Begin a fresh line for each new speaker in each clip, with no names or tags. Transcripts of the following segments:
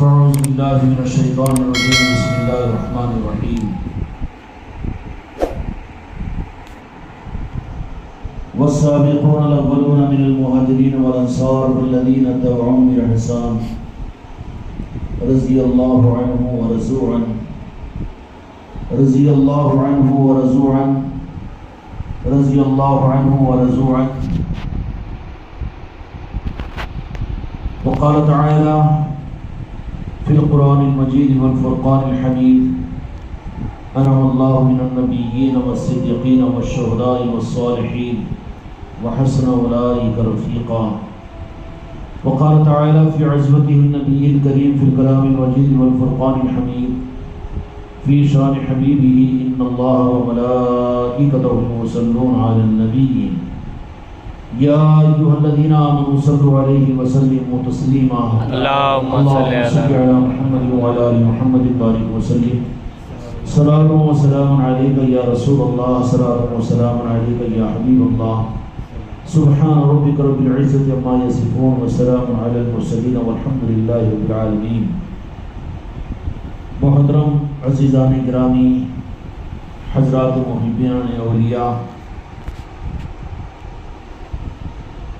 فاعوذ باللہ من الشیطان الرجیم بسم اللہ الرحمن الرحیم والسابقون الاولون من المہاجرین والانصار والذین اتبعوهم بإحسان رضی اللہ عنہ ورضوا عنہ رضی اللہ عنہ ورضوا عنہ رضی اللہ عنہ ورضوا عنہ وقال تعالی في القرآن المجيد والفرقان الحميد أنعم الله من النبيين والصديقين والشهداء والصالحين وحسن أولئك رفيقا وقال تعالى في عزوته النبي الكريم في الكلام المجيد والفرقان الحميد في شان حبيبه إن الله وملائكته يصلون على النبي يا أيها الذين آمنوا صلوا عليه وسلموا تسليما
اللهم صل
على محمد وعلى آل محمد وبارك وسلم صلاة وسلام عليك يا رسول الله صلاة وسلام عليك يا حبيب الله سبحان ربك رب العزة عما يصفون وسلام على المرسلين والحمد لله رب العالمين. محترم عزیزان گرامی، حضرات محبین اولیاء،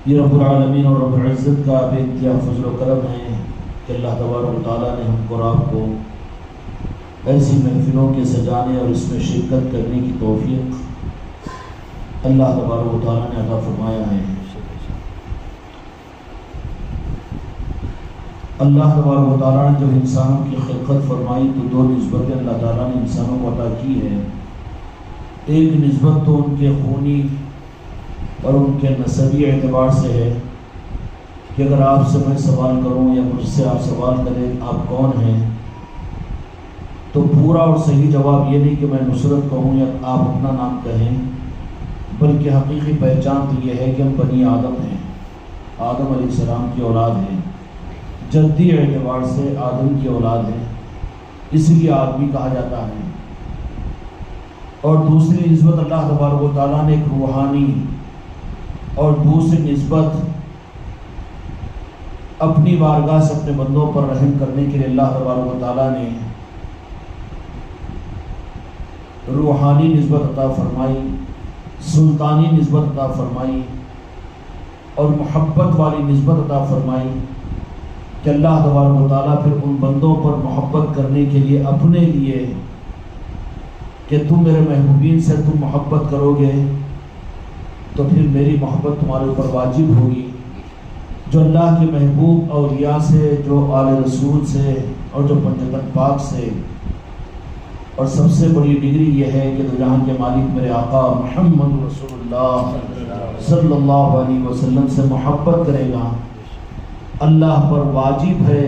یہ رب العالمین اور رب العزت کا بے انتہا فضل و کرم ہے کہ اللہ تبارک و تعالیٰ نے ہم کو اور آپ کو ایسی محفلوں کے سجانے اور اس میں شرکت کرنے کی توفیق اللہ تبارک و تعالیٰ نے عطا فرمایا ہے. اللہ تبارک و تعالیٰ نے جب انسانوں کی خلقت فرمائی تو دو نسبتیں اللہ تعالیٰ نے انسانوں کو عطا کی ہے. ایک نسبت تو ان کے خونی اور ان کے نسبی اعتبار سے ہے کہ اگر آپ سے میں سوال کروں یا مجھ سے آپ سوال کریں آپ کون ہیں، تو پورا اور صحیح جواب یہ نہیں کہ میں نصرت کہوں یا آپ اپنا نام کہیں، بلکہ حقیقی پہچان تو یہ ہے کہ ہم بنی آدم ہیں، آدم علیہ السلام کی اولاد ہیں، جدی اعتبار سے آدم کی اولاد ہیں، اس لیے آدمی کہا جاتا ہے. اور دوسری نسبت اللہ تبارک و تعالیٰ نے ایک روحانی اور دوسری نسبت اپنی بارگاہ سے اپنے بندوں پر رحم کرنے کے لیے اللہ تبارک و تعالیٰ نے روحانی نسبت عطا فرمائی، سلطانی نسبت عطا فرمائی اور محبت والی نسبت عطا فرمائی کہ اللہ تبارک و تعالیٰ پھر ان بندوں پر محبت کرنے کے لیے اپنے لیے کہ تم میرے محبوبین سے تم محبت کرو گے تو پھر میری محبت تمہارے اوپر واجب ہوگی. جو اللہ کے محبوب اولیاء سے، جو آل رسول سے اور جو پنجتن پاک سے، اور سب سے بڑی ڈگری یہ ہے کہ تو جہاں کے مالک میرے آقا محمد رسول اللہ صلی اللہ علیہ وسلم سے محبت کرے گا، اللہ پر واجب ہے.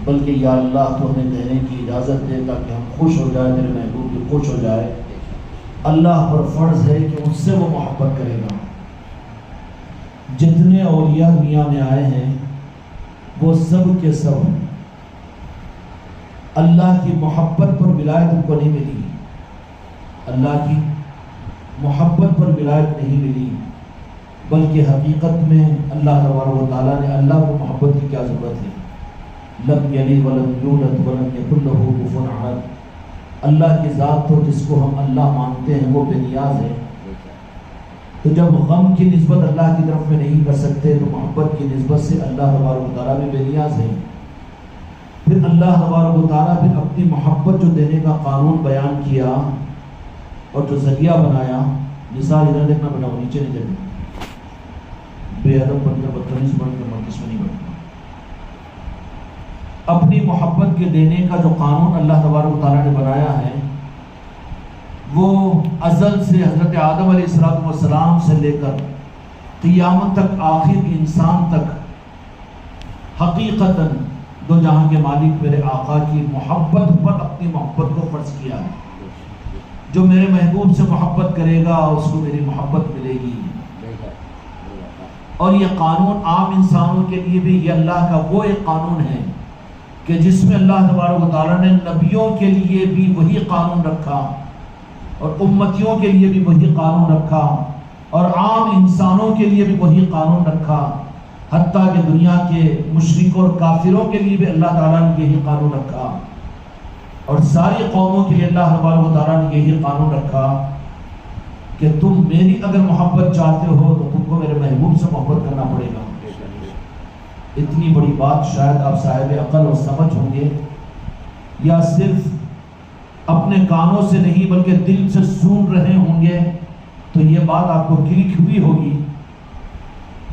بلکہ یا اللہ تو ہمیں کہنے کی اجازت دے تاکہ ہم خوش ہو جائے، میرے محبوب بھی خوش ہو جائے. اللہ پر فرض ہے کہ اس سے وہ محبت کرے گا. جتنے اولیاء دنیا میں آئے ہیں وہ سب کے سب اللہ کی محبت پر ولایت ان کو نہیں ملی، اللہ کی محبت پر ولایت نہیں ملی، بلکہ حقیقت میں اللہ تبارک و تعالیٰ نے اللہ کو محبت کی کیا ضرورت ہے. لم یلد ولم یولد ولم یکن لہ کفوا احد. اللہ کی ذات تو جس کو ہم اللہ مانتے ہیں وہ بے نیاز ہے. تو جب غم کی نسبت اللہ کی طرف میں نہیں کر سکتے تو محبت کی نسبت سے اللہ تبارک و تعالیٰ بھی بے نیاز ہے. پھر اللہ تبارک و تعالیٰ پھر اپنی محبت جو دینے کا قانون بیان کیا اور جو ذریعہ بنایا. مثال ادھر دیکھنا بیٹا، وہ نیچے نہیں دیکھنا، بے ادب بن کر بدتمیز بن کر مجلس میں نہیں بیٹھنا. اپنی محبت کے دینے کا جو قانون اللہ تبارک و تعالیٰ نے بنایا ہے وہ ازل سے حضرت آدم علیہ السلام سے لے کر قیامت تک آخر انسان تک حقیقتاً دو جہاں کے مالک میرے آقا کی محبت پر اپنی محبت کو فرض کیا ہے. جو میرے محبوب سے محبت کرے گا اس کو میری محبت ملے گی. اور یہ قانون عام انسانوں کے لیے بھی یہ اللہ کا وہ ایک قانون ہے کہ جس میں اللہ تبارک و تعالیٰ نے نبیوں کے لیے بھی وہی قانون رکھا اور امتیوں کے لیے بھی وہی قانون رکھا اور عام انسانوں کے لیے بھی وہی قانون رکھا. حتیٰ کہ دنیا کے مشرکوں اور کافروں کے لیے بھی اللہ تعالیٰ نے یہی قانون رکھا، اور ساری قوموں کے لیے اللہ تبارک و تعالیٰ نے یہی قانون رکھا کہ تم میری اگر محبت چاہتے ہو تو تم کو میرے محبوب سے محبت کرنا پڑے گا۔ اتنی بڑی بات شاید آپ صاحب عقل اور سمجھ ہوں گے، یا صرف اپنے کانوں سے نہیں بلکہ دل سے سن رہے ہوں گے، تو یہ بات آپ کو کلک ہوئی ہوگی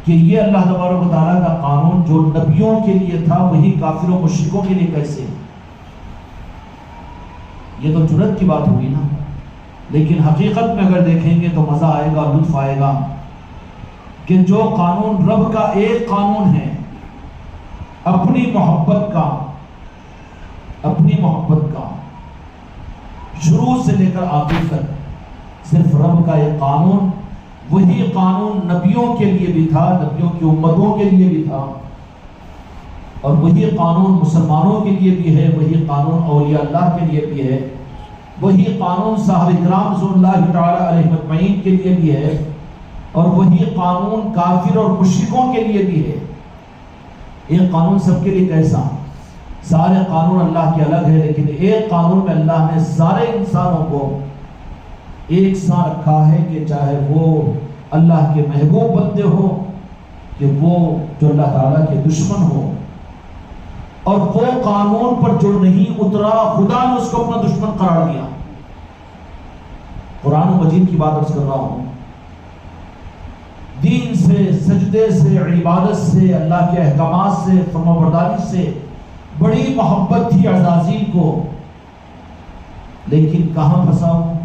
کہ یہ اللہ تبارک و تعالیٰ کا قانون جو نبیوں کے لیے تھا وہی کافروں مشرکوں کے لیے کیسے؟ یہ تو جرات کی بات ہوگی نا۔ لیکن حقیقت میں اگر دیکھیں گے تو مزہ آئے گا، لطف آئے گا کہ جو قانون رب کا ایک قانون ہے اپنی محبت کا شروع سے لے کر آخر تک صرف رب کا ایک قانون، وہی قانون نبیوں کے لیے بھی تھا، نبیوں کی امتوں کے لیے بھی تھا، اور وہی قانون مسلمانوں کے لیے بھی ہے، وہی قانون اولیاء اللہ کے لیے بھی ہے، وہی قانون صحابہ کرام رضوان اللہ تعالی علیہ مجمعین کے لیے بھی ہے، اور وہی قانون کافر اور مشرکوں کے لیے بھی ہے۔ ایک قانون سب کے لیے کیسا؟ سارے قانون اللہ کے الگ ہے، لیکن ایک قانون میں اللہ نے سارے انسانوں کو ایک سا رکھا ہے کہ چاہے وہ اللہ کے محبوب بندے ہو کہ وہ جو اللہ تعالیٰ کے دشمن ہو، اور وہ قانون پر جو نہیں اترا خدا نے اس کو اپنا دشمن قرار دیا۔ قرآن مجید کی بات عرض کر رہا ہوں، دین سے، سجدے سے، عبادت سے، اللہ کے احکامات سے، فرمانبرداری سے بڑی محبت تھی عزازیل کو، لیکن کہاں پھنسا ہوں؟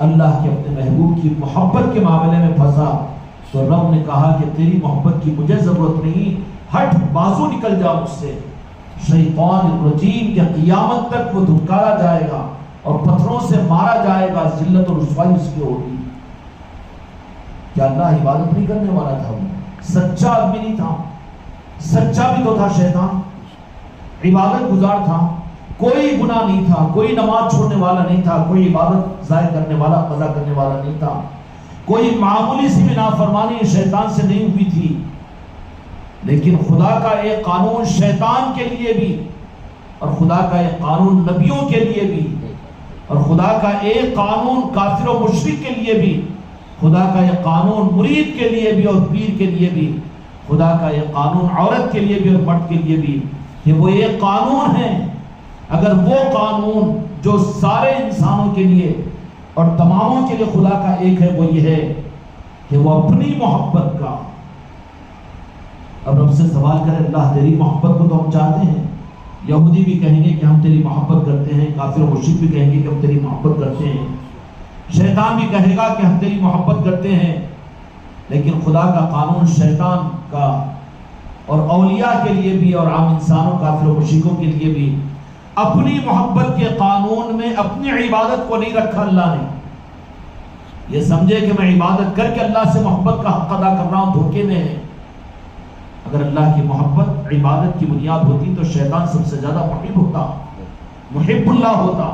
اللہ کے اپنے محبوب کی محبت کے معاملے میں پھنسا، تو رب نے کہا کہ تیری محبت کی مجھے ضرورت نہیں، ہٹ، بازو نکل جا مجھ سے۔ شیطان الرجیم کے قیامت تک وہ دھکارا جائے گا اور پتھروں سے مارا جائے گا، ذلت اور رسوائی اس کی ہوگی۔ کیا اللہ عبادت نہیں کرنے والا تھا؟ وہ سچا آدمی نہیں تھا، سچا بھی تو تھا شیطان، عبادت گزار تھا، کوئی گناہ نہیں تھا، کوئی نماز چھوڑنے والا نہیں تھا، کوئی عبادت ضائع کرنے والا، قضا کرنے والا نہیں تھا، کوئی معمولی سی بھی نافرمانی شیطان سے نہیں ہوئی تھی۔ لیکن خدا کا ایک قانون شیطان کے لیے بھی، اور خدا کا ایک قانون نبیوں کے لیے بھی، اور خدا کا ایک قانون کافر و مشرک کے لیے بھی، خدا کا ایک قانون مرید کے لیے بھی اور پیر کے لیے بھی، خدا کا ایک قانون عورت کے لیے بھی اور مرد کے لیے بھی، کہ وہ ایک قانون ہے۔ اگر وہ قانون جو سارے انسانوں کے لیے اور تماموں کے لیے خدا کا ایک ہے، وہ یہ ہے کہ وہ اپنی محبت کا، اب رب سے سوال کرے اللہ تیری محبت کو تو ہم چاہتے ہیں، یہودی بھی کہیں گے کہ ہم تیری محبت کرتے ہیں، کافر و مشرک بھی کہیں گے کہ ہم تیری محبت کرتے ہیں، شیطان بھی کہے گا کہ ہم تیری محبت کرتے ہیں، لیکن خدا کا قانون شیطان کا اور اولیاء کے لیے بھی اور عام انسانوں، کافر و مشرکوں کے لیے بھی اپنی محبت کے قانون میں اپنی عبادت کو نہیں رکھا۔ اللہ نے یہ سمجھے کہ میں عبادت کر کے اللہ سے محبت کا حق ادا کر رہا ہوں، دھوکے میں ہے۔ اگر اللہ کی محبت عبادت کی بنیاد ہوتی تو شیطان سب سے زیادہ محب ہوتا، محب اللہ ہوتا،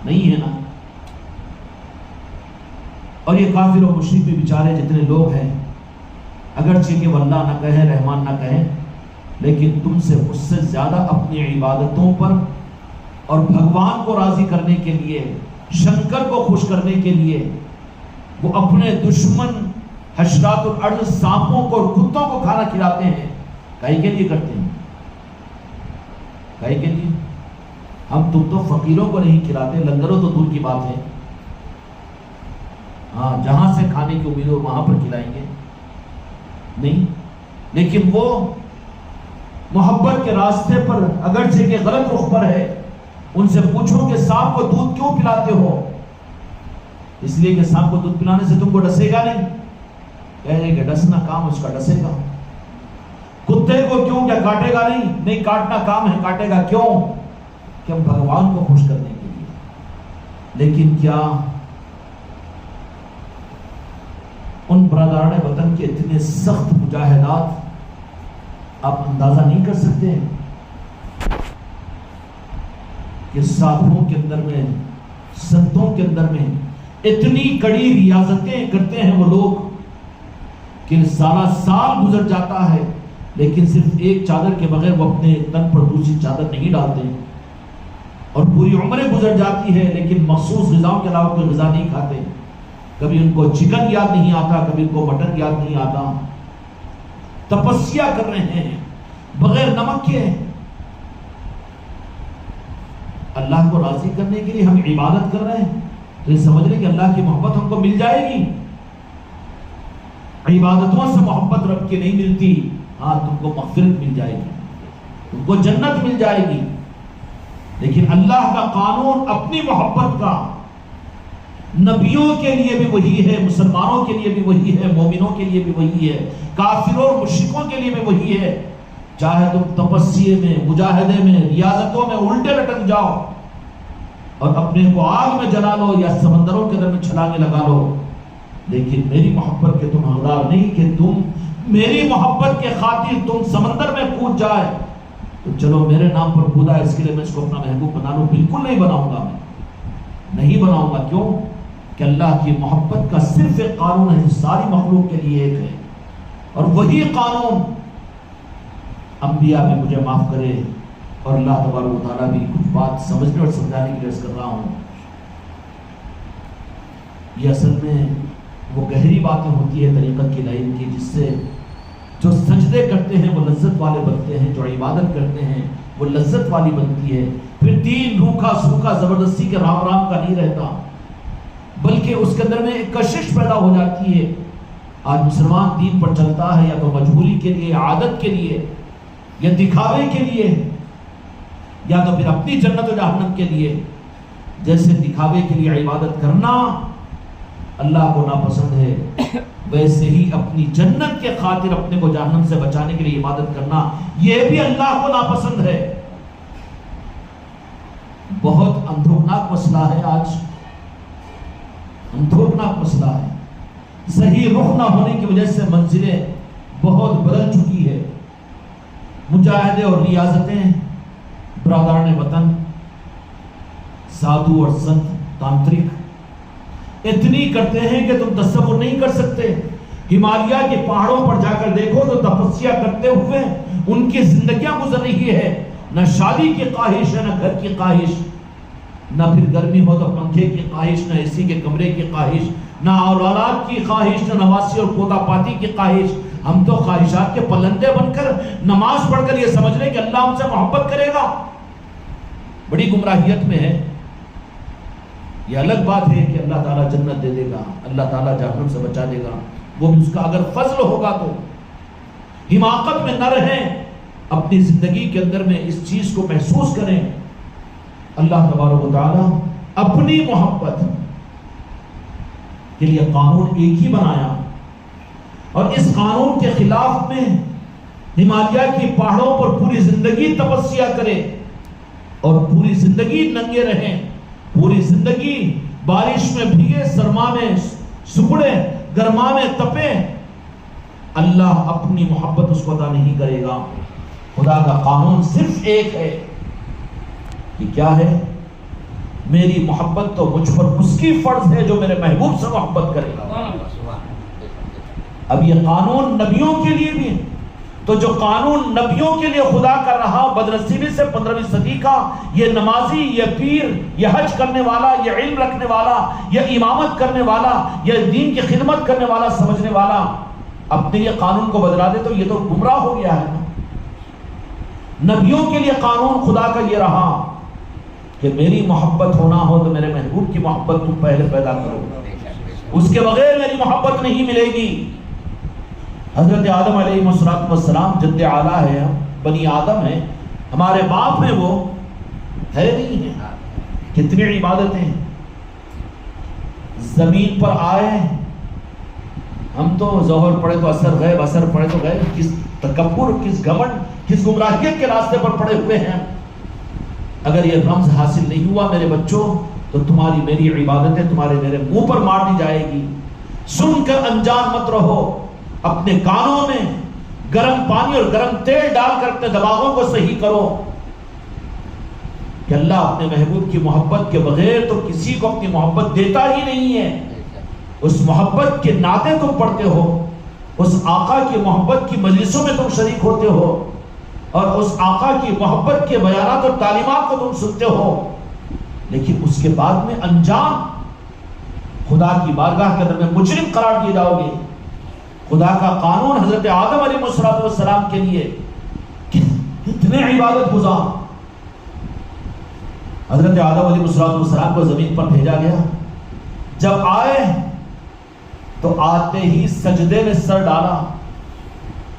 نہیں ہے نا۔ اور یہ کافر و مشرک بھی بیچارے جتنے لوگ ہیں، اگرچہ کہ وہ اللہ نہ کہیں، رحمان نہ کہیں، لیکن تم سے مجھ سے زیادہ اپنی عبادتوں پر اور بھگوان کو راضی کرنے کے لیے، شنکر کو خوش کرنے کے لیے وہ اپنے دشمن حشرات الارض، سانپوں کو اور کتوں کو کھانا کھلاتے ہیں۔ کہیں کے لیے کرتے ہیں؟ کہیں کے لیے؟ ہم تم تو فقیروں کو نہیں کھلاتے، لنگروں تو دور کی بات ہے، ہاں جہاں سے کھانے کی امید ہو وہاں پر کھلائیں گے نہیں۔ لیکن وہ محبت کے راستے پر اگرچہ کہ غلط رخ پر ہے، ان سے پوچھو کہ سانپ کو دودھ کیوں پلاتے ہو؟ اس لیے کہ سانپ کو دودھ پلانے سے تم کو ڈسے گا نہیں، کہے کہ ڈسنا کام اس کا ڈسے گا۔ کتے کو کیوں، کیا کاٹے گا نہیں؟ نہیں، کاٹنا کام ہے، کاٹے گا کیوں؟ کہ ہم بھگوان کو خوش کرنے کے لیے۔ لیکن کیا ان برادران وطن کے اتنے سخت مجاہدات آپ اندازہ نہیں کر سکتے کہ ساتھوں کے اندر میں، سنتوں کے اندر میں اتنی کڑی ریاضتیں کرتے ہیں وہ لوگ کہ سالہ سال گزر جاتا ہے لیکن صرف ایک چادر کے بغیر وہ اپنے تن پر دوسری چادر نہیں ڈالتے، اور پوری عمریں گزر جاتی ہے لیکن مخصوص غذاؤں کے علاوہ کوئی غذا نہیں کھاتے. کبھی ان کو چکن یاد نہیں آتا، کبھی ان کو مٹن یاد نہیں آتا. تپسیا کر رہے ہیں بغیر نمک کے. اللہ کو راضی کرنے کے لیے ہم عبادت کر رہے ہیں تو یہ سمجھ لیں کہ اللہ کی محبت ہم کو مل جائے گی. عبادتوں سے محبت رب کی نہیں ملتی. ہاں تم کو مغفرت مل جائے گی، تم کو جنت مل جائے گی، لیکن اللہ کا قانون اپنی محبت کا نبیوں کے لیے بھی وہی ہے، مسلمانوں کے لیے بھی وہی ہے، مومنوں کے لیے بھی وہی ہے، کافروں اور مشرکوں کے لیے بھی وہی ہے. چاہے تم تپسیے میں، مجاہدے میں، ریاضتوں میں الٹے لٹک جاؤ اور اپنے کو آگ میں جلا لو یا سمندروں کے اندر میں چھلانگیں لگا لو، لیکن میری محبت کے تم حقدار نہیں کہ تم میری محبت کے خاطر تم سمندر میں کود جائے تو چلو میرے نام پر کودا ہے اس کے لیے میں اس کو اپنا محبوب بنا لوں. بالکل نہیں بناؤں گا، میں نہیں بناؤں گا. کیوں؟ کہ اللہ کی محبت کا صرف ایک قانون ہے جو ساری مخلوق کے لیے ایک ہے، اور وہی قانون انبیاء بھی مجھے معاف کرے اور اللہ تبارک و تعالیٰ بھی کچھ بات سمجھنے اور سمجھانے کے لیے عرض کر رہا ہوں. یہ اصل میں وہ گہری باتیں ہوتی ہے طریقت کی لائن کی، جس سے جو سجدے کرتے ہیں وہ لذت والے بنتے ہیں، جو عبادت کرتے ہیں وہ لذت والی بنتی ہے. پھر دین روکھا سوکھا زبردستی کے رام رام کا نہیں رہتا، بلکہ اس کے اندر میں ایک کشش پیدا ہو جاتی ہے. آج مسلمان دین پر چلتا ہے یا تو مجبوری کے لیے، عادت کے لیے، یا دکھاوے کے لیے، یا تو پھر اپنی جنت و جہنم کے لیے. جیسے دکھاوے کے لیے عبادت کرنا اللہ کو ناپسند ہے، ویسے ہی اپنی جنت کے خاطر اپنے کو جہنم سے بچانے کے لیے عبادت کرنا یہ بھی اللہ کو ناپسند ہے. بہت اندھوکناک مسئلہ ہے آج، اندھوکناک مسئلہ ہے. صحیح رخ نہ ہونے کی وجہ سے منزلیں بہت بدل چکی ہے. مجاہدے اور ریاضتیں برادران وطن، سادھو اور سنت تانترک اتنی کرتے ہیں کہ تم تصور نہیں کر سکتے. ہمالیہ کے پہاڑوں پر جا کر دیکھو تو تپسیا کرتے ہوئے ان کی زندگیاں گزر رہی ہے. نہ شادی کی خواہش ہے، نہ گھر کی خواہش، نہ پھر گرمی ہو تو پنکھے کی خواہش، نہ اے سی کے کمرے کی خواہش، نہ اولاد کی خواہش، نہ نواسی اور پوتا پاتی کی خواہش. ہم تو خواہشات کے پلندے بن کر نماز پڑھ کر یہ سمجھ رہے کہ اللہ ہم سے محبت کرے گا. بڑی گمراہیت میں ہے. یہ الگ بات ہے کہ اللہ تعالیٰ جنت دے دے گا، اللہ تعالیٰ جہنم سے بچا دے گا، وہ بھی اس کا اگر فضل ہوگا. تو حماقت میں نہ رہیں، اپنی زندگی کے اندر میں اس چیز کو محسوس کریں. اللہ تبارک و تعالیٰ اپنی محبت کے لیے قانون ایک ہی بنایا، اور اس قانون کے خلاف میں ہمالیہ کی پہاڑوں پر پوری زندگی تپسیا کرے اور پوری زندگی ننگے رہیں، پوری زندگی بارش میں بھیگے، سرما میں سکڑے، گرما میں تپے. اللہ اپنی محبت اس کو عطا نہیں کرے گا. خدا کا قانون صرف ایک ہے کہ کیا ہے؟ میری محبت تو مجھ پر اس کی فرض ہے جو میرے محبوب سے محبت کرے گا. اب یہ قانون نبیوں کے لیے بھی ہے. تو جو قانون نبیوں کے لیے خدا کر رہا، بدنصیبی سے 15ویں صدی کا یہ نمازی، یہ پیر، یہ حج کرنے والا، یہ علم رکھنے والا، یہ امامت کرنے والا، یہ دین کی خدمت کرنے والا، سمجھنے والا اپنے یہ قانون کو بدلا دے تو یہ تو گمراہ ہو گیا ہے. نبیوں کے لیے قانون خدا کا یہ رہا کہ میری محبت ہونا ہو تو میرے محبوب کی محبت تم پہلے پیدا کرو، اس کے بغیر میری محبت نہیں ملے گی. حضرت آدم علیہ السلام جد اعلیٰ ہے، بنی آدم ہے، ہمارے باپ ہیں، وہ ہے نہیں ہے. کتنی عبادتیں زمین پر آئے. ہم تو ظہر پڑھے تو اثر غیب، اثر پڑھے تو غیب. کس تکبر، کس گھمنڈ، کس گمراہیت کے راستے پر پڑے ہوئے ہیں. اگر یہ رمز حاصل نہیں ہوا میرے بچوں تو تمہاری میری عبادتیں تمہارے میرے منہ پر مار دی جائے گی. سن کر انجان مت رہو. اپنے کانوں میں گرم پانی اور گرم تیل ڈال کر اپنے دماغوں کو صحیح کرو کہ اللہ اپنے محبوب کی محبت کے بغیر تو کسی کو اپنی محبت دیتا ہی نہیں ہے. اس محبت کے نعتیں تم پڑھتے ہو اس آقا کی محبت کی مجلسوں میں تم شریک ہوتے ہو اور اس آقا کی محبت کے بیانات اور تعلیمات کو تم سنتے ہو، لیکن اس کے بعد میں انجام خدا کی بارگاہ کے اندر میں مجرم قرار دیے جاؤ گے۔ خدا کا قانون حضرت آدم علیہ السلام کے لیے کتنے عبادت گزار، حضرت آدم علیہ السلام کو زمین پر بھیجا گیا، جب آئے تو آتے ہی سجدے میں سر ڈالا،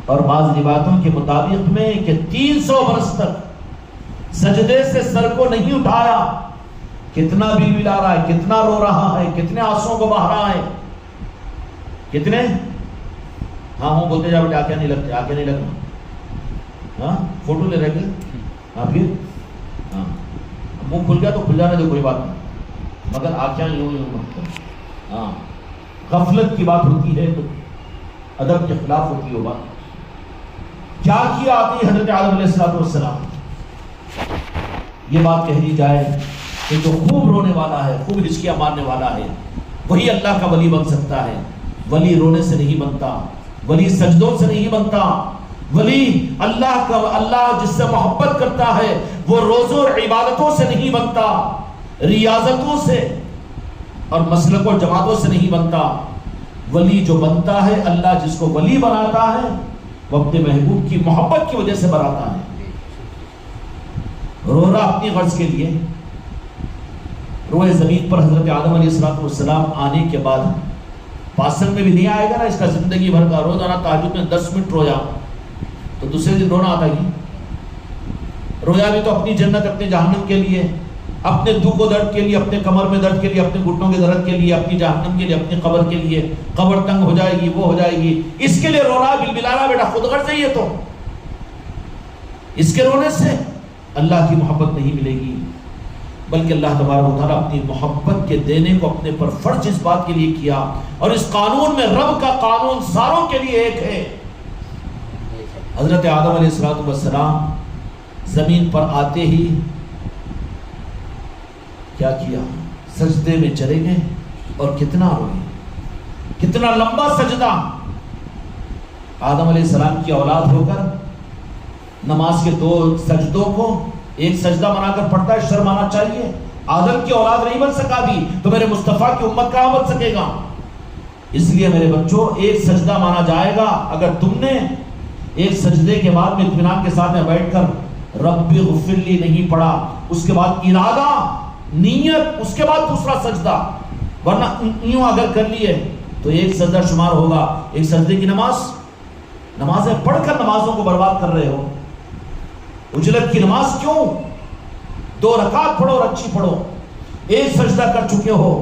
اور بعض روایتوں کے مطابق میں کہ 300 برس تک سجدے سے سر کو نہیں اٹھایا۔ کتنا بل بلا رہا ہے، کتنا رو رہا ہے، کتنے آنسوں کو بہا رہا ہے، کتنے ہاں ہوں بولتے جا بیٹے، آنکھیں نہیں لگتے، آنکھیں نہیں لگنا، ہاں فوٹو لے رہے گے، ہاں پھر ہاں منہ کھل گیا تو کھل جانے دو، کوئی بات نہیں، مگر آنکھیں یوں یوں مت کرو۔ ہاں غفلت کی بات ہوتی ہے تو ادب کے خلاف ہوتی ہے بات۔ کیا کیا آتی ہے حضرت آدم علیہ السلام؟ یہ بات کہہ دی جائے کہ جو خوب رونے والا ہے، خوب ہچکیاں مارنے والا ہے، وہی اللہ کا ولی بن سکتا ہے۔ ولی رونے سے نہیں بنتا، ولی سجدوں سے نہیں بنتا، ولی اللہ جس سے محبت کرتا ہے وہ روزوں اور عبادتوں سے نہیں بنتا، ریاضتوں سے اور مسلک و جماعتوں سے نہیں بنتا۔ ولی جو بنتا ہے، اللہ جس کو ولی بناتا ہے وہ اپنے محبوب کی محبت کی وجہ سے بناتا ہے۔ رو رہا اپنی غرض کے لیے، روئے زمین پر حضرت آدم علیہ السلام آنے کے بعد پاسن میں بھی نہیں آئے گا نا، اس کا زندگی بھر کا روزانہ تہجد میں 10 منٹ رویا تو دوسرے دن رونا آتا ہی۔ رویا بھی تو اپنی جنت، اپنے جہنم کے لیے، اپنے دکھ و درد کے لیے، اپنے کمر میں درد کے لیے، اپنے گھٹنوں کے درد کے لیے، اپنی جہنم کے لیے، اپنی قبر کے لیے، قبر تنگ ہو جائے گی، وہ ہو جائے گی، اس کے لیے رونا بلبلانا بیٹا خود غرض ہے۔ یہ تو اس کے رونے سے اللہ کی محبت نہیں ملے گی، بلکہ اللہ تبارک و تعالیٰ اپنی محبت کے دینے کو اپنے پر فرض اس بات کے لیے کیا، اور اس قانون میں رب کا قانون ساروں کے لیے ایک ہے۔ حضرت آدم علیہ السلام زمین پر آتے ہی کیا کیا؟ سجدے میں چلے گئے اور کتنا روئے، کتنا لمبا سجدہ۔ آدم علیہ السلام کی اولاد ہو کر نماز کے 2 سجدوں کو ایک سجدہ بنا کر پڑھتا ہے، شرم آنا چاہیے۔ آدم کی اولاد نہیں بن سکا بھی تو میرے مصطفیٰ کی امت کہاں بن سکے گا؟ اس لیے میرے بچوں ایک سجدہ مانا جائے گا اگر تم نے ایک سجدے کے بعد میں اطمینان کے ساتھ میں بیٹھ کر رب اغفر لی نہیں پڑھا، اس کے بعد ارادہ، نیت، اس کے بعد دوسرا سجدہ، ورنہ یوں اگر کر لیے تو ایک سجدہ شمار ہوگا۔ ایک سجدے کی نمازیں پڑھ کر نمازوں کو برباد کر رہے ہو۔ اجلت کی نماز کیوں؟ 2 رکعت پڑھو اور اچھی پڑھو، ایک سجدہ کر چکے ہو،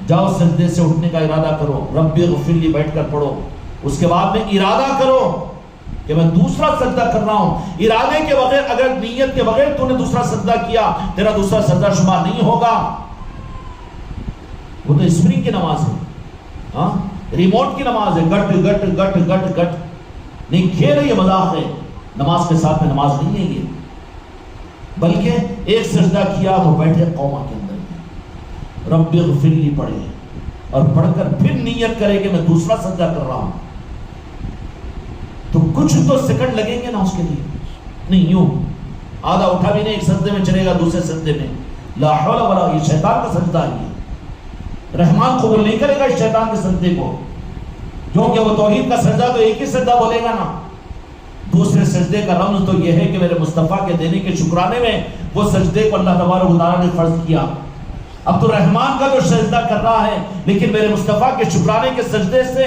جاؤ سجدے سے اٹھنے کا ارادہ کرو، رب اغفر لی بیٹھ کر پڑھو، اس کے بعد میں ارادہ کرو کہ میں دوسرا سجدہ کر رہا ہوں۔ ارادے کے بغیر، اگر نیت کے بغیر تو نے دوسرا سجدہ کیا، تیرا دوسرا سجدہ شمار نہیں ہوگا۔ وہ تو اسپرنگ کی نماز ہے، ہاں ریموٹ کی نماز ہے، گٹ گٹ گٹ گٹ گٹ نہیں، کھیل ہے، یہ مذاق ہے، نماز کے ساتھ میں نماز نہیں ہے یہ، بلکہ ایک سجدہ کیا تو بیٹھے قوما کے اندر رب اغفر لی پڑھے اور پڑھ کر پھر نیت کرے کہ میں دوسرا سجدہ کر رہا ہوں، تو کچھ تو سیکنڈ لگیں گے نا اس کے لیے، نہیں یوں آدھا اٹھا بھی نہیں، ایک سجدے میں چلے گا، دوسرے سجدے میں لا حول ولا، یہ شیطان کا سجدہ ہے، رحمان قبول نہیں کرے گا اس شیطان کے سجدے کو، کیونکہ وہ توحید کا سجدہ تو ایک ہی سجدہ بولے گا نا۔ دوسرے سجدے کا رمز تو یہ ہے کہ میرے مصطفیٰ کے دینے کے شکرانے میں وہ سجدے کو اللہ تبارک و تعالیٰ نے فرض کیا۔ اب تو رحمان کا جو سجدہ کر رہا ہے، لیکن میرے مصطفیٰ کے شکرانے کے سجدے سے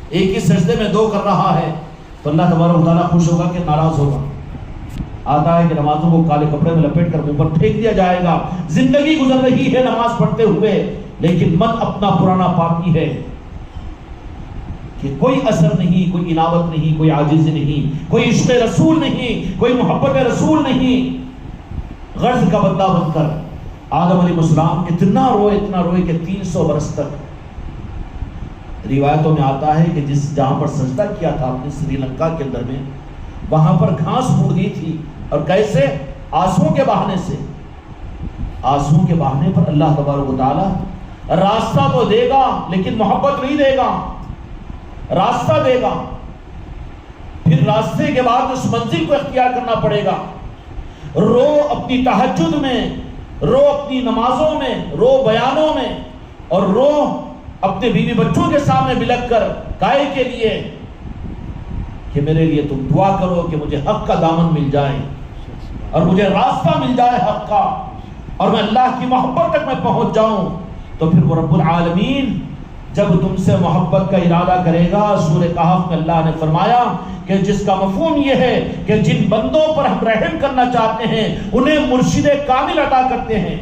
ایک ہی سجدے میں 2 کر رہا ہے، تو اللہ تبارک و تعالیٰ خوش ہوگا کہ ناراض ہوگا؟ آتا ہے کہ نمازوں کو کالے کپڑے میں لپیٹ کر اوپر پھینک دیا جائے گا، زندگی گزر رہی ہے نماز پڑھتے ہوئے، لیکن من اپنا پرانا پاکی ہے کہ کوئی اثر نہیں، کوئی انابت نہیں، کوئی عاجزی نہیں، کوئی عشق رسول نہیں، کوئی محبت رسول نہیں۔ غرض کا بندہ بن کر آدم علیہ السلام اتنا روئے کہ 300 برس تک۔ روایتوں میں آتا ہے کہ جہاں پر سجدہ کیا تھا اپنے سری لنکا کے اندر میں، وہاں پر گھاس پھوٹ گئی تھی، اور کیسے؟ آنسوؤں کے بہانے سے۔ آنسوؤں کے بہانے پر اللہ تبارک و تعالی راستہ تو دے گا لیکن محبت نہیں دے گا، راستہ دے گا، پھر راستے کے بعد اس منزل کو اختیار کرنا پڑے گا۔ رو اپنی تہجد میں، رو اپنی نمازوں میں، رو بیانوں میں، اور رو اپنے بیوی بچوں کے سامنے بلک کر کائے کے لیے کہ میرے لیے تم دعا کرو کہ مجھے حق کا دامن مل جائے اور مجھے راستہ مل جائے حق کا، اور میں اللہ کی محبت تک میں پہنچ جاؤں۔ تو پھر وہ رب العالمین جب تم سے محبت کا ارادہ کرے گا، سورہ کہف میں اللہ نے فرمایا کہ جس کا مفہوم یہ ہے کہ جن بندوں پر ہم رحم کرنا چاہتے ہیں انہیں مرشد کامل عطا کرتے ہیں۔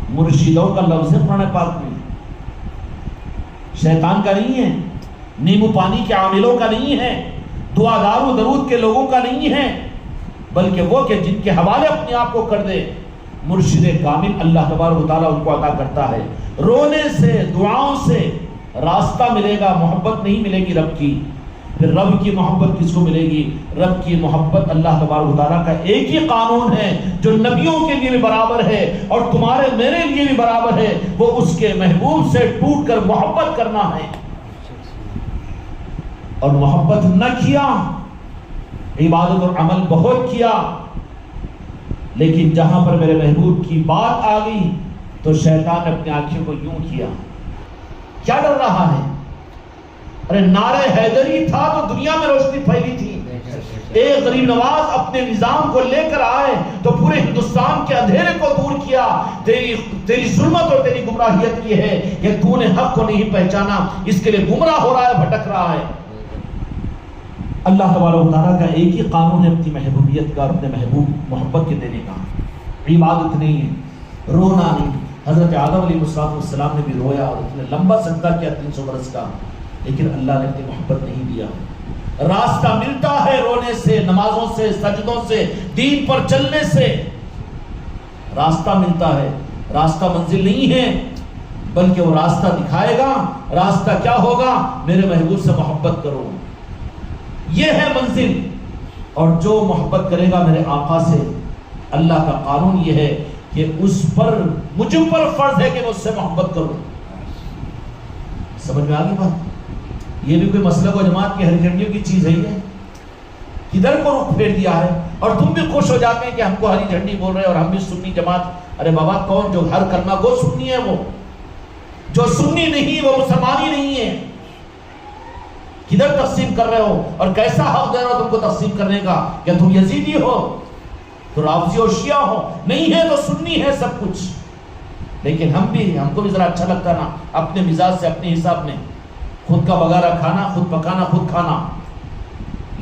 مرشدوں کا لفظ ہے قرآن پاک میں، شیطان کا نہیں ہے، نیمو پانی کے عاملوں کا نہیں ہے، دعا دار و درود کے لوگوں کا نہیں ہے، بلکہ وہ کہ جن کے حوالے اپنے آپ کو کر دے۔ مرشد کامل اللہ تبارک و تعالیٰ ان کو عطا کرتا ہے۔ رونے سے، دعاؤں سے راستہ ملے گا، محبت نہیں ملے گی رب کی۔ پھر رب کی محبت کس کو ملے گی؟ رب کی محبت اللہ تبارک و تعالیٰ کا ایک ہی قانون ہے جو نبیوں کے لیے بھی برابر ہے اور تمہارے میرے لیے بھی برابر ہے، وہ اس کے محبوب سے ٹوٹ کر محبت کرنا ہے۔ اور محبت نہ کیا، عبادت اور عمل بہت کیا، لیکن جہاں پر میرے محبوب کی بات آ گئی تو شیطان نے اپنی آنکھوں کو یوں کیا۔ کیا ڈر رہا ہے؟ ارے نعرہ حیدری تھا تو دنیا میں روشنی پھیلی تھی۔ ایک غریب نواز اپنے نظام کو لے کر آئے تو پورے ہندوستان کے اندھیرے کو دور کیا۔ تیری ظلمت اور تیری گمراہیت یہ ہے کہ تو نے حق کو نہیں پہچانا، اس کے لیے گمراہ ہو رہا ہے، بھٹک رہا ہے۔ اللہ تبارک و تعالیٰ کا ایک ہی قانون ہے اپنی محبوبیت کا اور اپنے محبوب محبت کے دینے کا۔ عبادت نہیں ہے، رونا نہیں۔ حضرت آدم علیہ السلام نے بھی رویا اور اتنے لمبا سجدہ کیا 300 برس کا، لیکن اللہ نے اپنی محبت نہیں دیا۔ راستہ ملتا ہے رونے سے، نمازوں سے، سجدوں سے، دین پر چلنے سے راستہ ملتا ہے۔ راستہ منزل نہیں ہے، بلکہ وہ راستہ دکھائے گا۔ راستہ کیا ہوگا؟ میرے محبوب سے محبت کرو، یہ ہے منزل۔ اور جو محبت کرے گا میرے آقا سے، اللہ کا قانون یہ ہے کہ اس پر، مجھ پر فرض ہے کہ میں اس سے محبت کروں۔ سمجھ میں آ گئی بات؟ یہ بھی کوئی مسلک و جماعت کی ہری جھنڈیوں کی چیز ہے؟ یہ کدھر کو رخ پھیر دیا ہے؟ اور تم بھی خوش ہو جاتے ہیں کہ ہم کو ہری جھنڈی بول رہے ہیں اور ہم بھی سنی جماعت۔ ارے بابا کون جو ہر کلمہ کو سنی ہے؟ وہ جو سنی نہیں وہ مسلمان ہی نہیں ہے۔ کدھر تقسیم کر رہے ہو اور کیسا حق دے رہے ہو تم کو تقسیم کرنے کا؟ کیا تم یزیدی ہو تو رافضی اور شیعہ ہو؟ نہیں ہے تو سنی ہے سب کچھ۔ لیکن ہم کو بھی ذرا اچھا لگتا نا اپنے مزاج سے، اپنے حساب میں، خود کا بغارہ کھانا، خود پکانا، خود کھانا،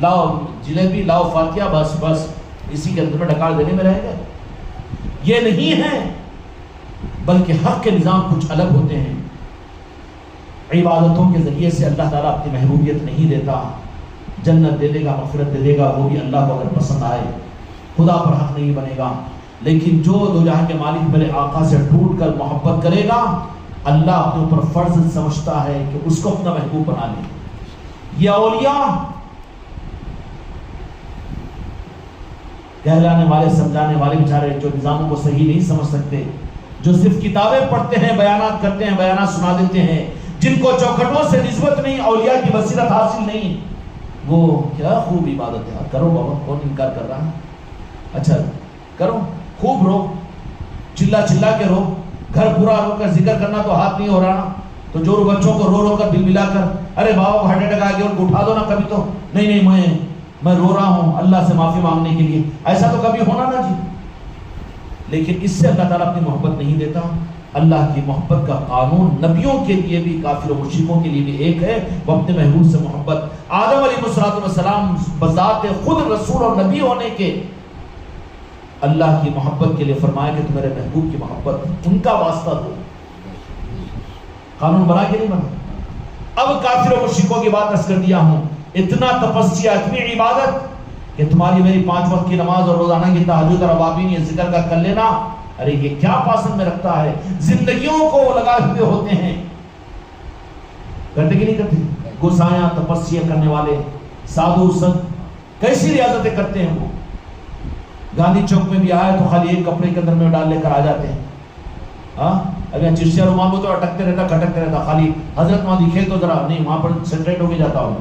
لاؤ جلیبی، لاؤ فاتحہ، بس اسی کے اندر میں ڈکال دینے میں رہ گئے۔ یہ نہیں ہے، بلکہ حق کے نظام کچھ الگ ہوتے ہیں۔ عبادتوں کے ذریعے سے اللہ تعالیٰ اپنی محبوبیت نہیں دیتا، جنت دے دے گا، مغفرت دے دے گا، وہ بھی اللہ کو اگر پسند آئے۔ خدا پر حق نہیں بنے گا، لیکن جو دو جہاں کے مالک میرے آقا سے ٹوٹ کر محبت کرے گا، اللہ اپنے اوپر فرض سمجھتا ہے کہ اس کو اپنا محبوب بنا لے۔ یہ اولیاء کہلانے والے، سمجھانے والے بیچارے جو نظاموں کو صحیح نہیں سمجھ سکتے، جو صرف کتابیں پڑھتے ہیں، بیانات کرتے ہیں، بیانات سنا دیتے ہیں، جن کو چوکھٹوں سے نسبت نہیں، اولیاء کی بصیرت حاصل نہیں، وہ کیا خوب عبادت ہے، کرو بابا، کون انکار کر رہا ہے؟ اچھا کرو، خوب رو، چلا چلا کے رو، گھر پورا رو کر ذکر کرنا تو ہاتھ نہیں ہو رہا نا، تو جو بچوں کو رو رو کر بل بلا کر، ارے بابا کو ہارٹ اٹیک آ گیا ان کو اٹھا دو نا کبھی تو، نہیں میں رو رہا ہوں اللہ سے معافی مانگنے کے لیے، ایسا تو کبھی ہونا نا جی۔ لیکن اس سے اللہ تعالیٰ اپنی محبت نہیں دیتا۔ اللہ کی محبت کا قانون نبیوں کے لیے بھی، کافر و مشرکوں کے لیے بھی ایک ہے، وہ اپنے محبوب سے محبت۔ آدم علیہ السلام بذات خود رسول اور نبی ہونے کے اللہ کی محبت کے لیے فرمایا کہ تم میرے محبوب کی محبت، ان کا واسطہ دو۔ قانون بنا کے نہیں بنا۔ اب کافر و مشرکوں کی بات عرض کر دیا ہوں، اتنا تپسیا، اتنی عبادت کہ تمہاری میری 5 وقت کی نماز اور روزانہ کی تہجد اور اوابین یہ ذکر کا کر لینا، ارے یہ کیا پاسن میں رکھتا ہے؟ زندگیوں کو لگائے ہوئے ہوتے ہیں، کرتے کہ نہیں کرتے؟ گوسایاں، تپسیا کرنے والے سادھو سنت کیسی ریاضتیں کرتے ہیں وہ۔ گاندھی چوک میں بھی آئے تو خالی ایک کپڑے کے اندر میں ڈال لے کر آ جاتے ہیں۔ ابھی چشتیہ رومان کو تو اٹکتے رہتا کھٹکتے رہتا، خالی حضرت وہاں دکھے تو ذرا نہیں، وہاں پر سینٹریٹ ہو کے جاتا ہوں،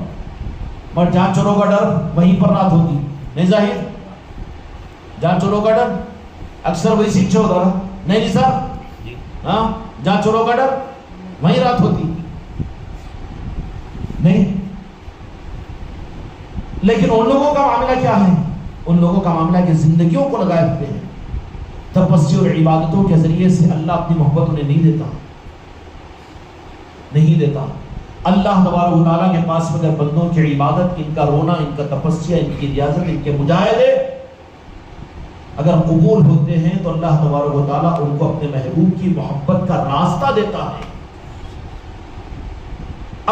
مگر جہاں چوروں کا ڈر وہیں پر رات ہوتی، نہیں ظاہر؟ جہاں چوروں کا ڈر اکثر وہی سیکھ چھوڑ رہا، نہیں جی صاحب؟ ہاں، جہاں چوروں کا ڈر وہیں رات ہوتی، نہیں؟ لیکن ان لوگوں کا معاملہ کیا ہے؟ ان لوگوں کا معاملہ کہ زندگیوں کو لگائے ہوتے ہیں تپسیہ اور عبادتوں کے ذریعے سے اللہ اپنی محبت انہیں نہیں دیتا، نہیں دیتا۔ اللہ تبارک و تعالیٰ کے پاس اگر بندوں کی عبادت، ان کا رونا، ان کا تپسیہ، ان کی ریاضت، ان کے مجاہدے اگر قبول ہوتے ہیں تو اللہ تبارک و تعالیٰ ان کو اپنے محبوب کی محبت کا راستہ دیتا ہے۔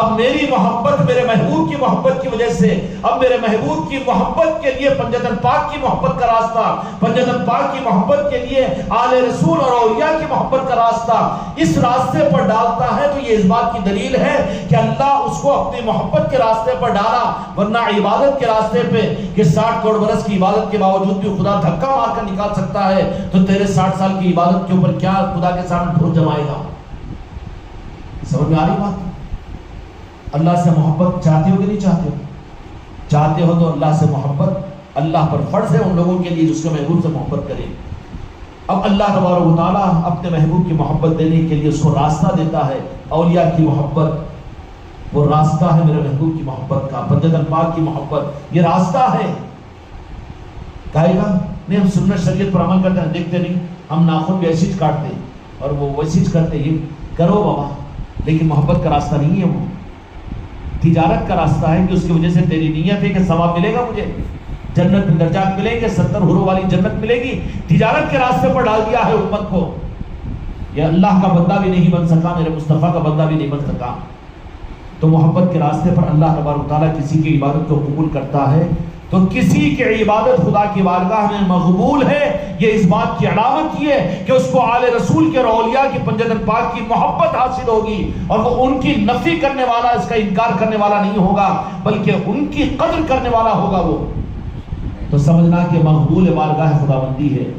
اب میری محبت میرے محبوب کی محبت کی وجہ سے، اب میرے محبوب کی محبت کے لیے پنجتن پاک کی محبت کا راستہ، پنجتن پاک کی محبت کے لیے آل رسول اور اولیاء کی محبت کا راستہ اس راستے پر ڈالتا ہے، تو یہ اس بات کی دلیل ہے کہ اللہ اس کو اپنی محبت کے راستے پر ڈالا، ورنہ عبادت کے راستے پہ کہ 60 کروڑ برس کی عبادت کے باوجود بھی خدا دھکا مار کر نکال سکتا ہے، تو تیرے 60 سال کی عبادت کے اوپر کیا خدا کے سامنے ڈھول جمائے گا؟ سمجھ میں آ رہی بات؟ اللہ سے محبت چاہتے ہو کہ نہیں چاہتے ہو؟ چاہتے ہو تو اللہ سے محبت اللہ پر فرض ہے ان لوگوں کے لیے جس کے محبوب سے محبت کرے۔ اب اللہ تبارک و تعالیٰ اپنے محبوب کی محبت دینے کے لیے اس کو راستہ دیتا ہے۔ اولیاء کی محبت وہ راستہ ہے میرے محبوب کی محبت کا، پنجتن پاک کی محبت یہ راستہ ہے۔ کہے گا نہیں ہم سنت شریعت پر عمل کرتے ہیں، دیکھتے نہیں، ہم ناخن بھی ایسی کاٹتے اور وہ ویسی کرتے، یہ کرو بابا، لیکن محبت کا راستہ نہیں ہے، وہ تجارت کا راستہ ہے کہ اس کی وجہ سے تیری نیت ہے کہ ثواب ملے گا، مجھے جنت میں درجات ملیں گے، 70 حوروں والی جنت ملے گی، تجارت کے راستے پر ڈال دیا ہے امت کو۔ یہ اللہ کا بندہ بھی نہیں بن سکا، میرے مصطفیٰ کا بندہ بھی نہیں بن سکا۔ تو محبت کے راستے پر اللہ تبارک و تعالیٰ کسی کی عبادت کو قبول کرتا ہے تو کسی کی عبادت خدا کی بارگاہ میں مقبول ہے، یہ اس بات کی علامت یہ ہے کہ اس کو آل رسول کے اور اولیاء کی پنجتن پاک کی محبت حاصل ہوگی، اور وہ ان کی نفی کرنے والا، اس کا انکار کرنے والا نہیں ہوگا، بلکہ ان کی قدر کرنے والا ہوگا وہ۔ تو سمجھنا کہ مقبول بارگاہ خداوندی ہے،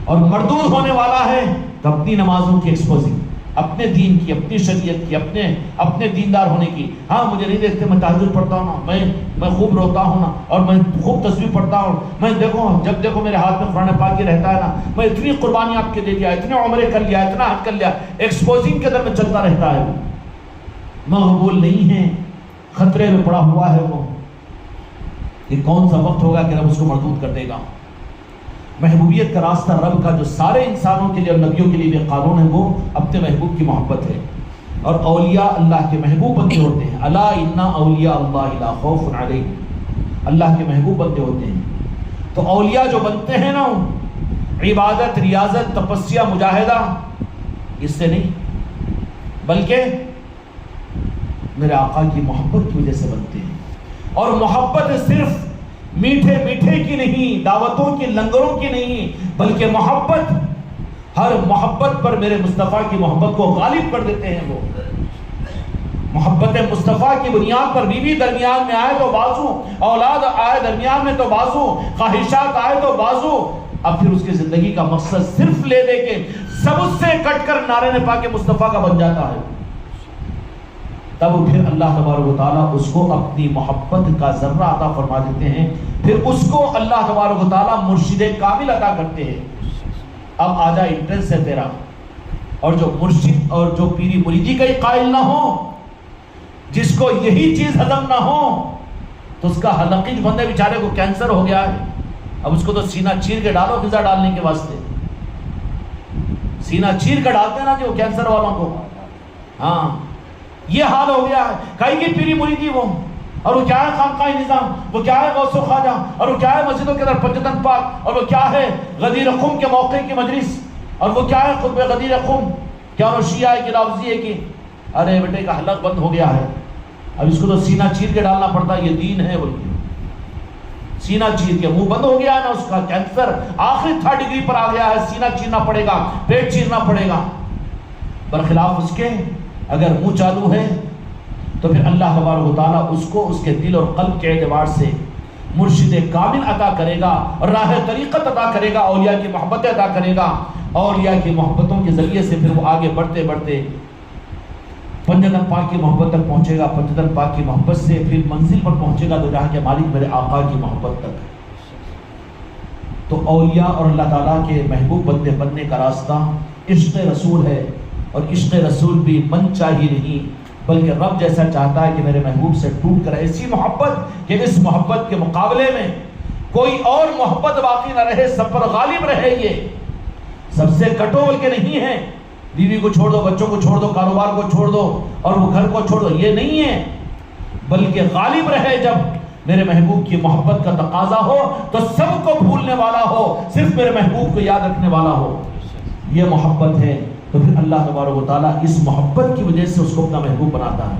اور مردود ہونے والا ہے تو اپنی نمازوں کی ایکسپوزنگ، اپنے دین کی، اپنی شریعت کی، اپنے دیندار ہونے کی۔ ہاں مجھے نہیں دیکھتے، میں تہجد پڑھتا ہوں نا، میں خوب روتا ہوں نا، اور میں خوب تسبیح پڑھتا ہوں، میں دیکھو جب دیکھو میرے ہاتھ میں قرآن پاک ہی رہتا ہے نا، میں اتنی قربانی آپ کے دے دیا، اتنے عمرے کر لیا، اتنا حج کر لیا، ایکسپوزنگ کے در میں چلتا رہتا ہے، مقبول نہیں ہے، خطرے میں پڑا ہوا ہے وہ، کہ کون سا وقت ہوگا کہ رب اس کو مردود کر دے گا۔ محبوبیت کا راستہ رب کا جو سارے انسانوں کے لیے اور نبیوں کے لیے بھی قانون ہے، وہ اپنے محبوب کی محبت ہے۔ اور اولیاء اللہ کے محبوب بندے ہوتے ہیں، الا ان اولیاء اللہ لا خوف علیہم، اللہ کے محبوب بندے ہوتے ہیں۔ تو اولیاء جو بنتے ہیں نا، عبادت، ریاضت، تپسیہ، مجاہدہ اس سے نہیں، بلکہ میرے آقا کی محبت کی وجہ سے بنتے ہیں۔ اور محبت صرف میٹھے میٹھے کی نہیں، دعوتوں کی، لنگروں کی نہیں، بلکہ محبت، ہر محبت پر میرے مصطفیٰ کی محبت کو غالب کر دیتے ہیں وہ۔ محبت مصطفیٰ کی بنیاد پر بیوی درمیان میں آئے تو بازو، اولاد آئے درمیان میں تو بازو، خواہشات آئے تو بازو، اب پھر اس کی زندگی کا مقصد صرف لے دے کے سب اس سے کٹ کر نعرہ پاک مصطفیٰ کا بن جاتا ہے۔ تب پھر اللہ تبارک و تعالیٰ اس کو اپنی محبت کا ذرہ عطا فرما دیتے ہیں، پھر اس کو اللہ تبارک و تعالیٰ مرشد کامل عطا کرتے ہیں۔ اب آجا انٹرنس ہے تیرا، اور جو مرشد اور جو پیری مریدی کا ہی قائل نہ ہو، جس کو یہی چیز ہضم نہ ہو، تو اس کا حلقی بندے بیچارے کو کینسر ہو گیا ہے، اب اس کو تو سینہ چیر کے ڈالو غذا ڈالنے کے واسطے، سینہ چیر کے ڈالتے ہیں نا جو کینسر والوں کو، ہاں یہ حال ہو گیا ہے۔ کئی کی پیری مریدی وہ، اور وہ کیا ہے خانقاہ نظام، وہ کیا ہے غوث و خواجہ، اور وہ کیا ہے مسجدوں کے اندر پنجتن پاک، اور وہ کیا ہے غدیر خم کے موقع کی مجلس، اور وہ کیا ہے خطبہ غدیر خم، کیا وہ شیعہ ہے کہ رافضی ہے کہ ارے بیٹے کا حلق بند ہو گیا ہے، اب اس کو تو سینہ چیر کے ڈالنا پڑتا ہے، یہ دین ہے بلکہ سینہ چیر کے، منہ بند ہو گیا ہے نا، اس کا کینسر آخری 3rd ڈگری پر آ گیا ہے، سینہ چیرنا پڑے گا، پیٹ چیرنا پڑے گا۔ برخلاف اس کے اگر منہ چالو ہے تو پھر اللہ تبارک و تعالیٰ اس کو اس کے دل اور قلب کے اعتبار سے مرشد کامل عطا کرے گا، اور راہ طریقت عطا کرے گا، اولیاء کی محبت عطا کرے گا۔ اولیاء کی محبتوں کے ذریعے سے پھر وہ آگے بڑھتے بڑھتے پنجتن پاک کی محبت تک پہنچے گا، پنجتن پاک کی محبت سے پھر منزل پر پہنچے گا تو جہاں کے مالک میرے آقا کی محبت تک۔ تو اولیاء اور اللہ تعالیٰ کے محبوب بندے بننے کا راستہ عشق رسول ہے، اور عشق رسول بھی من چاہی نہیں بلکہ رب جیسا چاہتا ہے کہ میرے محبوب سے ٹوٹ کر ایسی محبت کہ اس محبت کے مقابلے میں کوئی اور محبت باقی نہ رہے، سب پر غالب رہے۔ یہ سب سے کٹو بول کے نہیں ہے بیوی کو چھوڑ دو، بچوں کو چھوڑ دو، کاروبار کو چھوڑ دو اور وہ گھر کو چھوڑ دو، یہ نہیں ہے، بلکہ غالب رہے جب میرے محبوب کی محبت کا تقاضا ہو تو سب کو بھولنے والا ہو، صرف میرے محبوب کو یاد رکھنے والا ہو، یہ محبت ہے۔ تو پھر اللہ تبارک و تعالیٰ اس محبت کی وجہ سے اس کو اپنا محبوب بناتا ہے۔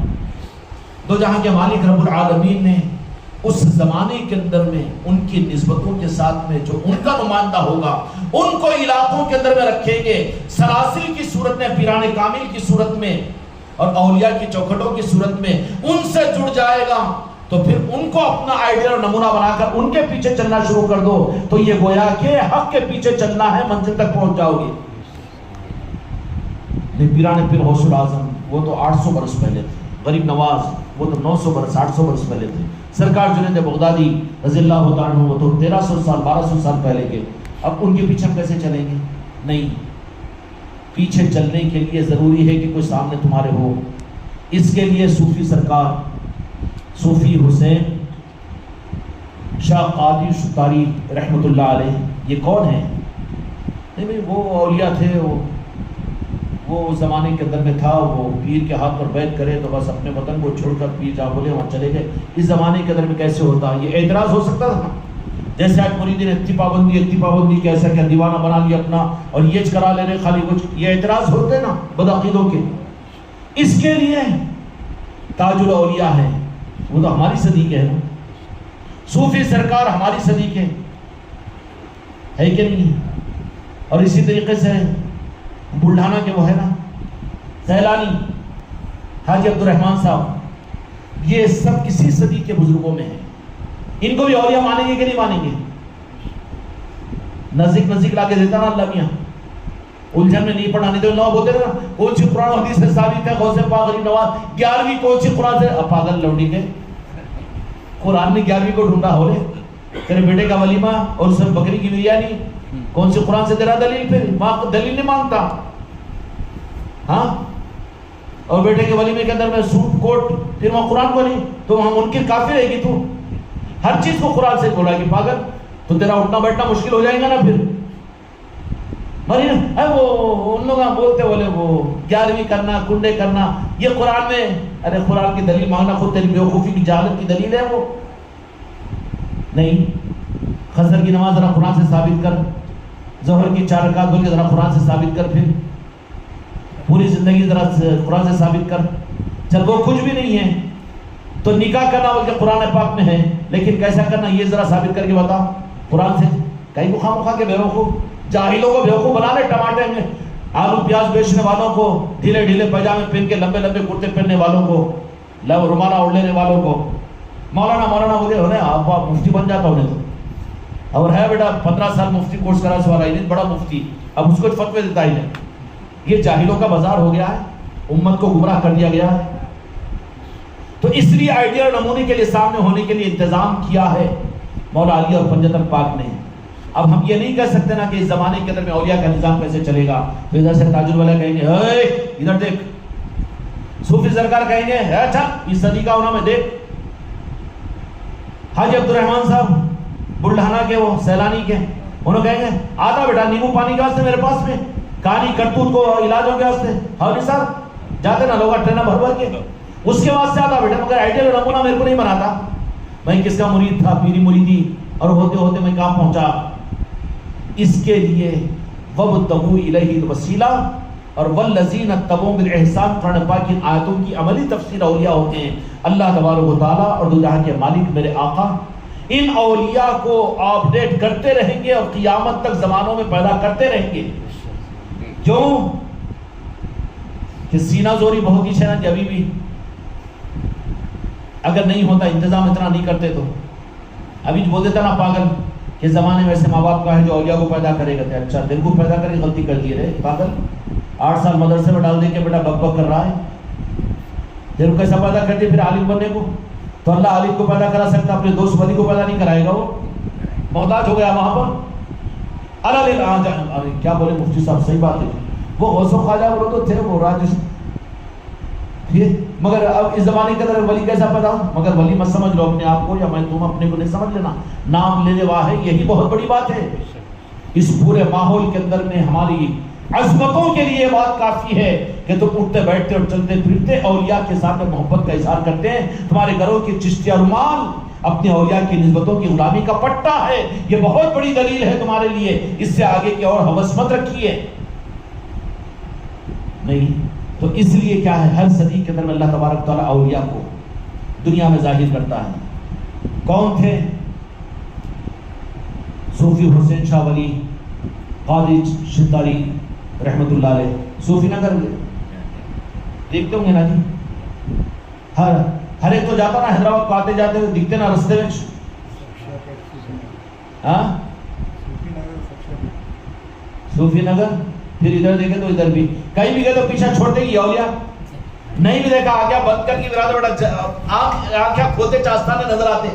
تو جہاں کے مالک رب العالمین نے اس زمانے کے اندر میں ان کی نسبتوں کے ساتھ میں جو ان کا نمائندہ ہوگا ان کو علاقوں کے اندر میں رکھیں گے، سلاسل کی صورت میں، پیران کامل کی صورت میں اور اولیاء کی چوکھٹوں کی صورت میں ان سے جڑ جائے گا، تو پھر ان کو اپنا آئیڈیل اور نمونہ بنا کر ان کے پیچھے چلنا شروع کر دو، تو یہ گویا کہ حق کے پیچھے چلنا ہے، منزل تک پہنچ جاؤ گے۔ پیران پیر غوث العظم وہ تو 800 برس پہلے تھے، غریب نواز وہ تو 900 برس 800 برس پہلے تھے، سرکار جنید بغدادی رضی اللہ تعالیٰ عنہ وہ تو 1300 سال 1200 سال پہلے کے۔ اب ان کے پیچھے ہم کیسے چلیں گے؟ نہیں، پیچھے چلنے کے لیے ضروری ہے کہ کوئی سامنے تمہارے ہو۔ اس کے لیے صوفی سرکار صوفی حسین شاہ قادری شتاری رحمۃ اللہ علیہ، یہ کون ہے؟ نہیں بھائی، وہ اولیاء تھے، وہ زمانے کے اندر میں تھا، وہ پیر کے ہاتھ پر بیعت کرے تو بس اپنے وطن کو چھوڑ کر پیر جا بولے وہاں چلے گئے۔ اس زمانے کے اندر میں کیسے ہوتا؟ یہ اعتراض ہو سکتا تھا، جیسے آج مریدین اتنی پابندی کیسا کیا دیوانہ بنا لیا اپنا اور یہ کرا لے رہے خالی کچھ، یہ اعتراض ہوتے نا بدعقیدوں کے۔ اس کے لیے تاج الاولیاء ہے، وہ تو ہماری صدی کے ہے نا، صوفی سرکار ہماری صدی کے ہے کہ نہیں؟ اور اسی طریقے سے بلڈھانا کے وہ ہے نا سیلانی حاجی عبدالرحمن صاحب، یہ سب کسی صدی کے بزرگوں میں ہیں۔ ان کو بھی اولیاء مانیں گے کہ نہیں مانیں گے؟ نزدیک لا کے دیتا نا اللہ میاں، الجھن میں نہیں پڑھنا، نہیں تو نو بولتے نا کون سی قرآن حدیث سے ثابت ہے غوث پاک غریب نواز 11ویں کون سی قرآن سے؟ پاگل لوڈی کے قرآن نے 11ویں کو ڈھونڈا ہو رہے، تیرے بیٹے کا ولیمہ اور اس میں بکری کی بریانی کون سی قرآن سے تیرا دلیل؟ پھر ماں دلیل نہیں مانگتا، ہاں؟ اور بیٹے کے ولیمے کے اندر میں سوٹ کوٹ، پھر وہاں قرآن کو نہیں، تو وہاں منکر کافر رہے گی، تو ہر چیز کو قرآن سے بولا کہ پاگل، تو تیرا اٹھنا بیٹھنا مشکل ہو جائے گا نا پھر۔ وہ ان لوگ بولتے بولے وہ 11ویں کرنا، کنڈے کرنا، یہ قرآن میں، ارے قرآن کی دلیل مانگنا خود تیری بیوقوفی کی جہالت کی دلیل ہے وہ نہیں۔ خضر کی نماز ذرا قرآن سے ثابت کر، ظہر کی 4 رکعت بول کے ذرا قرآن سے ثابت کر، پھر پوری زندگی ذرا قرآن سے ثابت کر، چل وہ کچھ بھی نہیں ہے تو نکاح کرنا بول کے قرآن پاک میں ہے، لیکن کیسا کرنا یہ ذرا ثابت کر کے بتا قرآن سے۔ کہیں کو خواہ مخواہ کے بیوقوف جاہلوں کو بیوقوف بنا لے، ٹماٹر میں آلو پیاز بیچنے والوں کو، ڈھیلے ڈھیلے پائجامے پہن کے لمبے لمبے کرتے پہننے والوں کو، رومانہ اوڑھ لینے والوں کو مولانا بولے ہونے آپ مفتی بن جاتا ہونے تو، اور ہے بیٹا 15 سال مفتی کورس کرا سوال ہے، بڑا مفتی، اب اس کو فتوے دیتا ہی نہیں۔ یہ جاہلوں کا بازار ہو گیا ہے، امت کو گمراہ کر دیا گیا ہے۔ تو اس لیے آئیڈیا اور نمونے کے لیے سامنے ہونے کے لیے انتظام کیا ہے مولا علی اور پنجتن پاک نے۔ اب ہم یہ نہیں کہہ سکتے نا کہ اس زمانے کے اندر میں اولیاء کا نظام کیسے چلے گا، تو ادھر سے تاج الولیاء کہیں گے اے ادھر دیکھ، صوفی سرکار کہیں گے اچھا اس صدی کا ہونا میں دیکھ، حاجی عبدالرحمن صاحب بلڈھانا کے وہ سیلانی کے، انہوں کہیں گے آتا بیٹا نیمبو پانی کے واسطے میرے پاس میں، کہانی کرتوت کو علاجوں کے واسطے، ہاں صاحب جاتے نا لوگ ٹرینر بھر بھر کے، اس کے واسطے آتا بیٹا، مگر آئیڈیل اور نمونہ میرے کو نہیں بناتا، میں کس کا مرید تھا، پیری مریدی، اور ہوتے ہوتے میں کہاں پہنچا۔ اس کے لیے وَابْتَغُوا إِلَيْهِ الْوَسِيلَةَ اور وَالَّذِينَ اتَّبَعُوهُم بِالْإِحْسَانِ قرآن پاک کی آیتوں کی عملی تفسیر اولیاء ہوتے ہیں۔ اللہ تبارک و تعالیٰ اور دو جہاں کے مالک میرے آقا ان اولیاء کو اپڈیٹ کرتے رہیں گے اور قیامت تک زمانوں میں پیدا کرتے رہیں گے۔ کیوں کہ سینہ زوری بہت ہی شہرت ابھی بھی، اگر نہیں ہوتا انتظام اتنا نہیں کرتے تو ابھی بول دیتا نا پاگل کہ زمانے میں ایسے ماں باپ کا ہے جو اولیاء کو پیدا کرے گا. اچھا دل کو پیدا کرے غلطی کر دی رہے پاگل, 8 سال مدرسے میں ڈال دے کے بیٹا بک بک کر رہا ہے. دل کو کیسا پیدا کر دیا پھر عالم بننے کو؟ تو اللہ عالم کو پیدا کرا سکتا, اپنے دوست ولی کو پیدا نہیں کرائے گا. وہ محتاج ہو گیا وہاں پر. ارے کیا بولے مفتی صاحب, صحیح بات ہے. وہ غوث و خواجہ وہ تو تھے, وہ راجش, مگر اب اس زمانے کے اندر ولی کیسا پیدا ہو؟ مگر ولی مت سمجھ لو اپنے آپ کو, یا میں تم اپنے کو نہیں سمجھ لینا. نام لینے والا ہے, یہی بہت بڑی بات ہے. اس پورے ماحول کے اندر میں ہماری عظمتوں کے لیے بات کافی ہے کہ تم اٹھتے بیٹھتے اور چلتے پھرتے اولیاء کے ساتھ محبت کا اظہار کرتے ہیں. تمہارے گھروں کی چشتیہ رومال اپنے اولیاء کی نسبتوں کی غلامی کا پٹا ہے. یہ بہت بڑی دلیل ہے تمہارے لیے. اس سے آگے کی اور ہوس مت رکھیے. نہیں تو اس لیے کیا ہے, ہر صدی کے اندر میں اللہ تبارک تعالیٰ اولیاء کو دنیا میں ظاہر کرتا ہے. کون تھے؟ صوفی حسین شاہ ولی قاضی شتاری رحمت اللہ علیہ. صوفی نگر دیکھتے ہوں گے نا جی, ہر ایک تو جاتا نا حیدرآباد کو, آتے جاتے ہوئے دکھتے نا رستے میں. ہاں صوفی نگر, پھر ادھر دیکھے تو ادھر بھی, کہیں بھی گئے تو پیچھا چھوڑتے ہی اولیاء. نہیں بھی دیکھا آگیا بند کر کی بیٹا آنکھیں کھولتے چاستانے نظر آتے,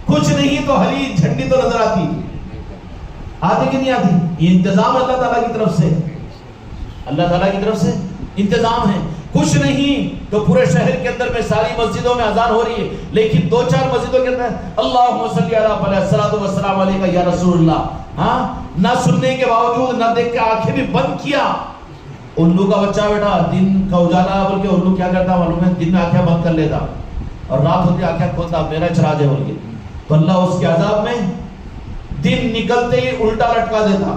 کچھ نہیں تو ہری جھنڈی تو نظر آتی. آتی کہ نہیں آتی؟ یہ انتظام اللہ تعالیٰ کی طرف سے, اللہ تعالیٰ کی طرف سے انتظام ہے. کچھ نہیں تو پورے شہر کے اندر میں ساری مسجدوں میں اذان ہو رہی ہے, لیکن 2-4 مسجدوں کے اندر اللہم صلی علی الصلاۃ والسلام علیکہ یا رسول اللہ, ہاں نہ سننے کے باوجود, نہ دیکھ کے آنکھیں بھی بند کیا. الو کا بچہ بیٹا دن کا اجالا بول کے الو کیا کرتا معلوم ہے, دن میں آنکھیں بند کر لیتا اور رات ہوتی آنکھیں کھولتا, میرا چراغ ہے بول کے. تو اللہ اس کے عذاب میں دن نکلتے ہی الٹا لٹکا دیتا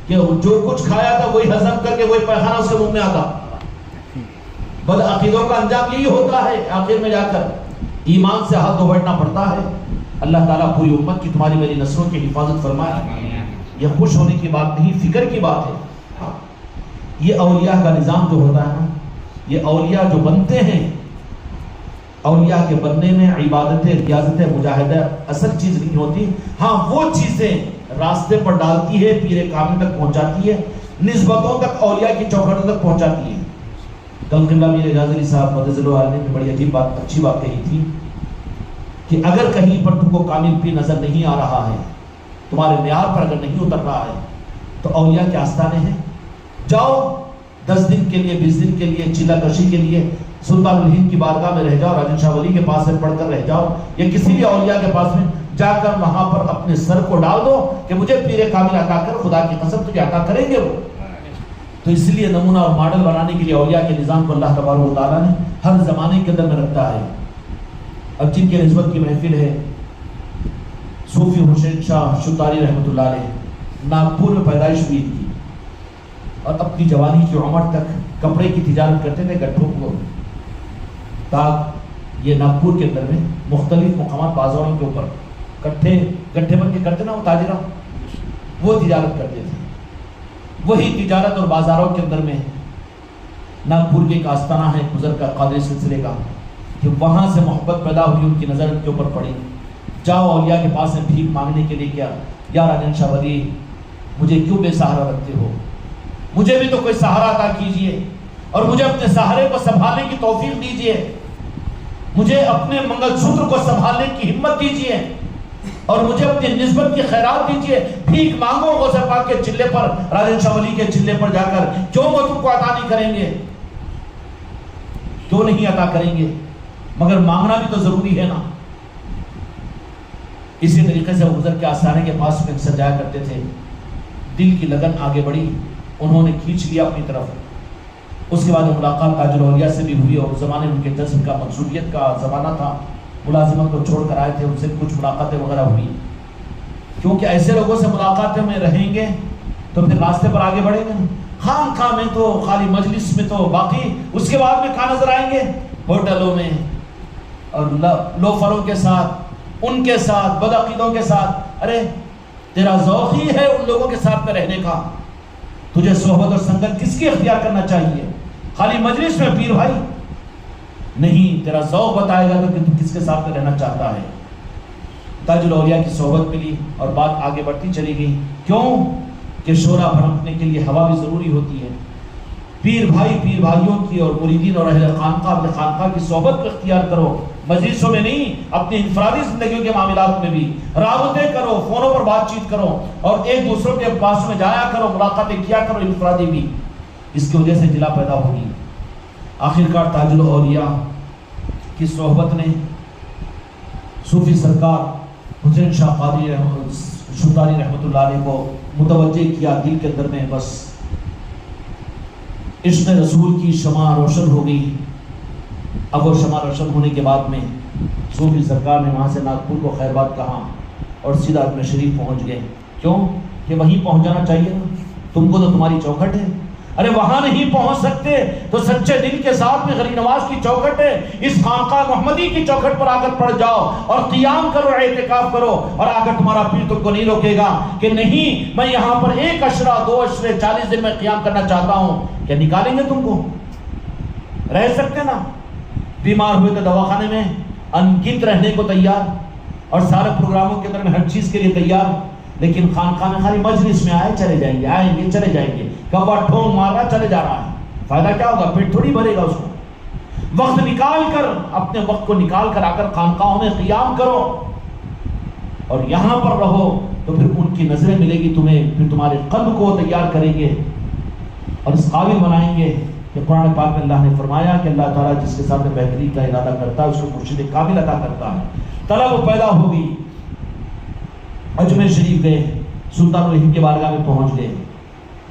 کہ جو کچھ کھایا تھا وہی ہضم کر کے وہی پیخانہ اس کے منہ میں آتا. بد عقیدوں کا انجام یہی ہوتا ہے, آخر میں جا کر ایمان سے ہاتھ دھو بیٹھنا پڑتا ہے. اللہ تعالیٰ پوری امت کی تمہاری میری نسلوں کی حفاظت فرمائے. یہ خوش ہونے کی بات نہیں, فکر کی بات ہے. یہ اولیاء کا نظام جو ہوتا ہے نا, یہ اولیاء جو بنتے ہیں, اولیاء کے بننے میں عبادتیں, ریاضتیں, مجاہدہ اصل چیز نہیں ہوتی. ہاں وہ چیزیں راستے پر ڈالتی ہے, پیر کامل تک پہنچاتی ہے, نسبتوں تک, اولیاء کی چوکھٹوں تک پہنچاتی ہے. کل قبلہ میر اعجاز علی صاحب مدد اللہ علیہ نے بڑی عجیب بات, اچھی بات کہی تھی کہ اگر کہیں پر تم کو کامل پیر نظر نہیں آ رہا ہے, تمہارے معیار پر اگر نہیں اتر رہا ہے, تو اولیاء کے آستانے ہیں, جاؤ 10 دن کے لیے, 20 دن کے لیے, چیلا کشی کے لیے سلطان الہند کی بارگاہ میں رہ جاؤ, راجن شاہ ولی کے پاس میں پڑھ کر رہ جاؤ, یا کسی بھی اولیاء کے پاس میں جا کر وہاں پر اپنے سر کو ڈال دو کہ مجھے پیر کامل عطا کر, خدا کی قسم تجھے عطا کریں گے وہ. تو اس لیے نمونہ اور ماڈل بنانے کے لیے اولیاء کے نظام کو اللہ تبارک و تعالیٰ نے ہر زمانے کے اندر میں رکھتا ہے. اب جن کے نسبت کی محفل ہے, صوفی حسین شاہ شتاری رحمت اللہ علیہ, ناگپور میں پیدائش ہوئی تھی اور اپنی جوانی کی عمر تک کپڑے کی تجارت کرتے تھے گٹھوں کو. تاک یہ ناگپور کے اندر میں مختلف مقامات بازاروں کے اوپر گٹھے بن کے کرتے نا وہ تاجرہ, وہ تجارت کرتے تھے. وہی تجارت اور بازاروں کے اندر میں ناگپور کے ایک آستانہ ہے بزرگ کا, قادری سلسلے کا, کہ وہاں سے محبت پیدا ہوئی, ان کی نظر ان کے اوپر پڑی. جاؤ اولیاء کے پاس میں بھیک مانگنے کے لیے, کیا یا راجن شاہ ولی مجھے کیوں بے سہارا رکھتے ہو, مجھے بھی تو کوئی سہارا عطا کیجئے, اور مجھے اپنے سہارے کو سنبھالنے کی توفیق دیجئے, مجھے اپنے منگل سوتر کو سنبھالنے کی ہمت دیجئے, اور مجھے اپنی نسبت کی خیرات دیجئے. بھیک مانگو غوث پاک کے چلے پر, راجن شاہ ولی کے چلے پر جا کر, کیوں وہ تم کو عطا نہیں کریں گے, کیوں نہیں عطا کریں گے, مگر مانگنا بھی تو ضروری ہے نا. اسی طریقے سے وہ بزرگ کے آستانے کے پاس میں اکثر جایا کرتے تھے. دل کی لگن آگے بڑھی, انہوں نے کھینچ لیا اپنی طرف. اس کے بعد ملاقات تاج الاولیاء سے بھی ہوئی, اور اس زمانے میں ان کے جذب کا, منصوبیت کا زمانہ تھا. ملازمت کو چھوڑ کر آئے تھے, ان سے کچھ ملاقاتیں وغیرہ ہوئی, کیونکہ ایسے لوگوں سے ملاقاتیں میں رہیں گے تو پھر راستے پر آگے بڑھیں گے. خام خواہ میں تو, خالی مجلس میں تو, باقی اس کے بعد میں کہاں نظر آئیں گے, ہوٹلوں میں اور لوفروں کے ساتھ, ان کے ساتھ, بدعقیدوں کے ساتھ. ارے تیرا ذوق ہی ہے ان لوگوں کے ساتھ میں رہنے کا, تجھے صحبت اور سنگت کس کی اختیار کرنا چاہیے, خالی مجلس میں پیر بھائی نہیں, تیرا ذوق بتائے گا تو کہ تو کس کے ساتھ میں رہنا چاہتا ہے. تاج الاولیاء کی صحبت ملی اور بات آگے بڑھتی چلی گئی. کیوں کہ شعلہ بھڑکنے کے لیے ہوا بھی ضروری ہوتی ہے. پیر بھائیوں کی اور مریدین اور اہل خانقاہ اپنے خانقاہ کی صحبت کو اختیار کرو. مجلسوں میں نہیں، اپنی انفرادی زندگیوں کے معاملات میں بھی رابطے کرو، فونوں پر بات چیت کرو اور ایک دوسروں کے پاس میں جایا کرو، ملاقاتیں کیا کرو انفرادی بھی. اس کی وجہ سے جلا پیدا ہوگی. آخرکار تاج الاولیاء کی صحبت نے صوفی سرکار حسین شاہ قادری شمدانی رحمۃ اللہ علیہ کو متوجہ کیا. دل کے اندر میں بس عشق رسول کی شمع روشن ہو گئی. اب وہ شمع روشن ہونے کے بعد میں صوفی سرکار نے وہاں سے ناگپور کو خیر بات کہا اور سیدھا اجمیر شریف پہنچ گئے. کیوں کہ وہیں پہنچ جانا چاہیے نا. تم کو تو تمہاری چوکھٹ ہے. ارے وہاں نہیں پہنچ سکتے تو سچے دل کے ساتھ میں غریب نواز کی چوکھٹ ہے، اس خانقاہ محمدی کی چوکھٹ پر آ کر پڑ جاؤ اور قیام کرو، اعتکاف کرو، اور آ کر تمہارا پیر تم کو نہیں روکے گا کہ نہیں میں یہاں پر 1 عشرہ 2 عشرے 40 دن میں قیام کرنا چاہتا ہوں. کیا نکالیں گے تم کو؟ رہ سکتے نا. بیمار ہوئے تو دواخانے میں انگت رہنے کو تیار اور سارے پروگراموں کے اندر میں ہر چیز کے لیے تیار، لیکن خانقاہ میں خالی مجلس میں آئے چلے جائیں گے، آئیں گے چلے جائیں گے. کبا ٹھونگ مار رہا چلے جا رہا ہے، فائدہ کیا ہوگا؟ پیٹ تھوڑی بھرے گا اس کو. وقت نکال کر، اپنے وقت کو نکال کر آ کر خانقاہوں میں قیام کرو اور یہاں پر رہو تو پھر ان کی نظریں ملے گی تمہیں، پھر تمہارے قلب کو تیار کریں گے اور اس قابل بنائیں گے کہ قرآن پاک میں اللہ نے فرمایا کہ اللہ تعالیٰ جس کے ساتھ بہتری کا ارادہ کرتا ہے اس کو مرشد کامل عطا کرتا ہے. طلب پیدا ہوگی. اجمیر شریف گئے، سلطان الہند کے بارگاہ میں پہنچ گئے.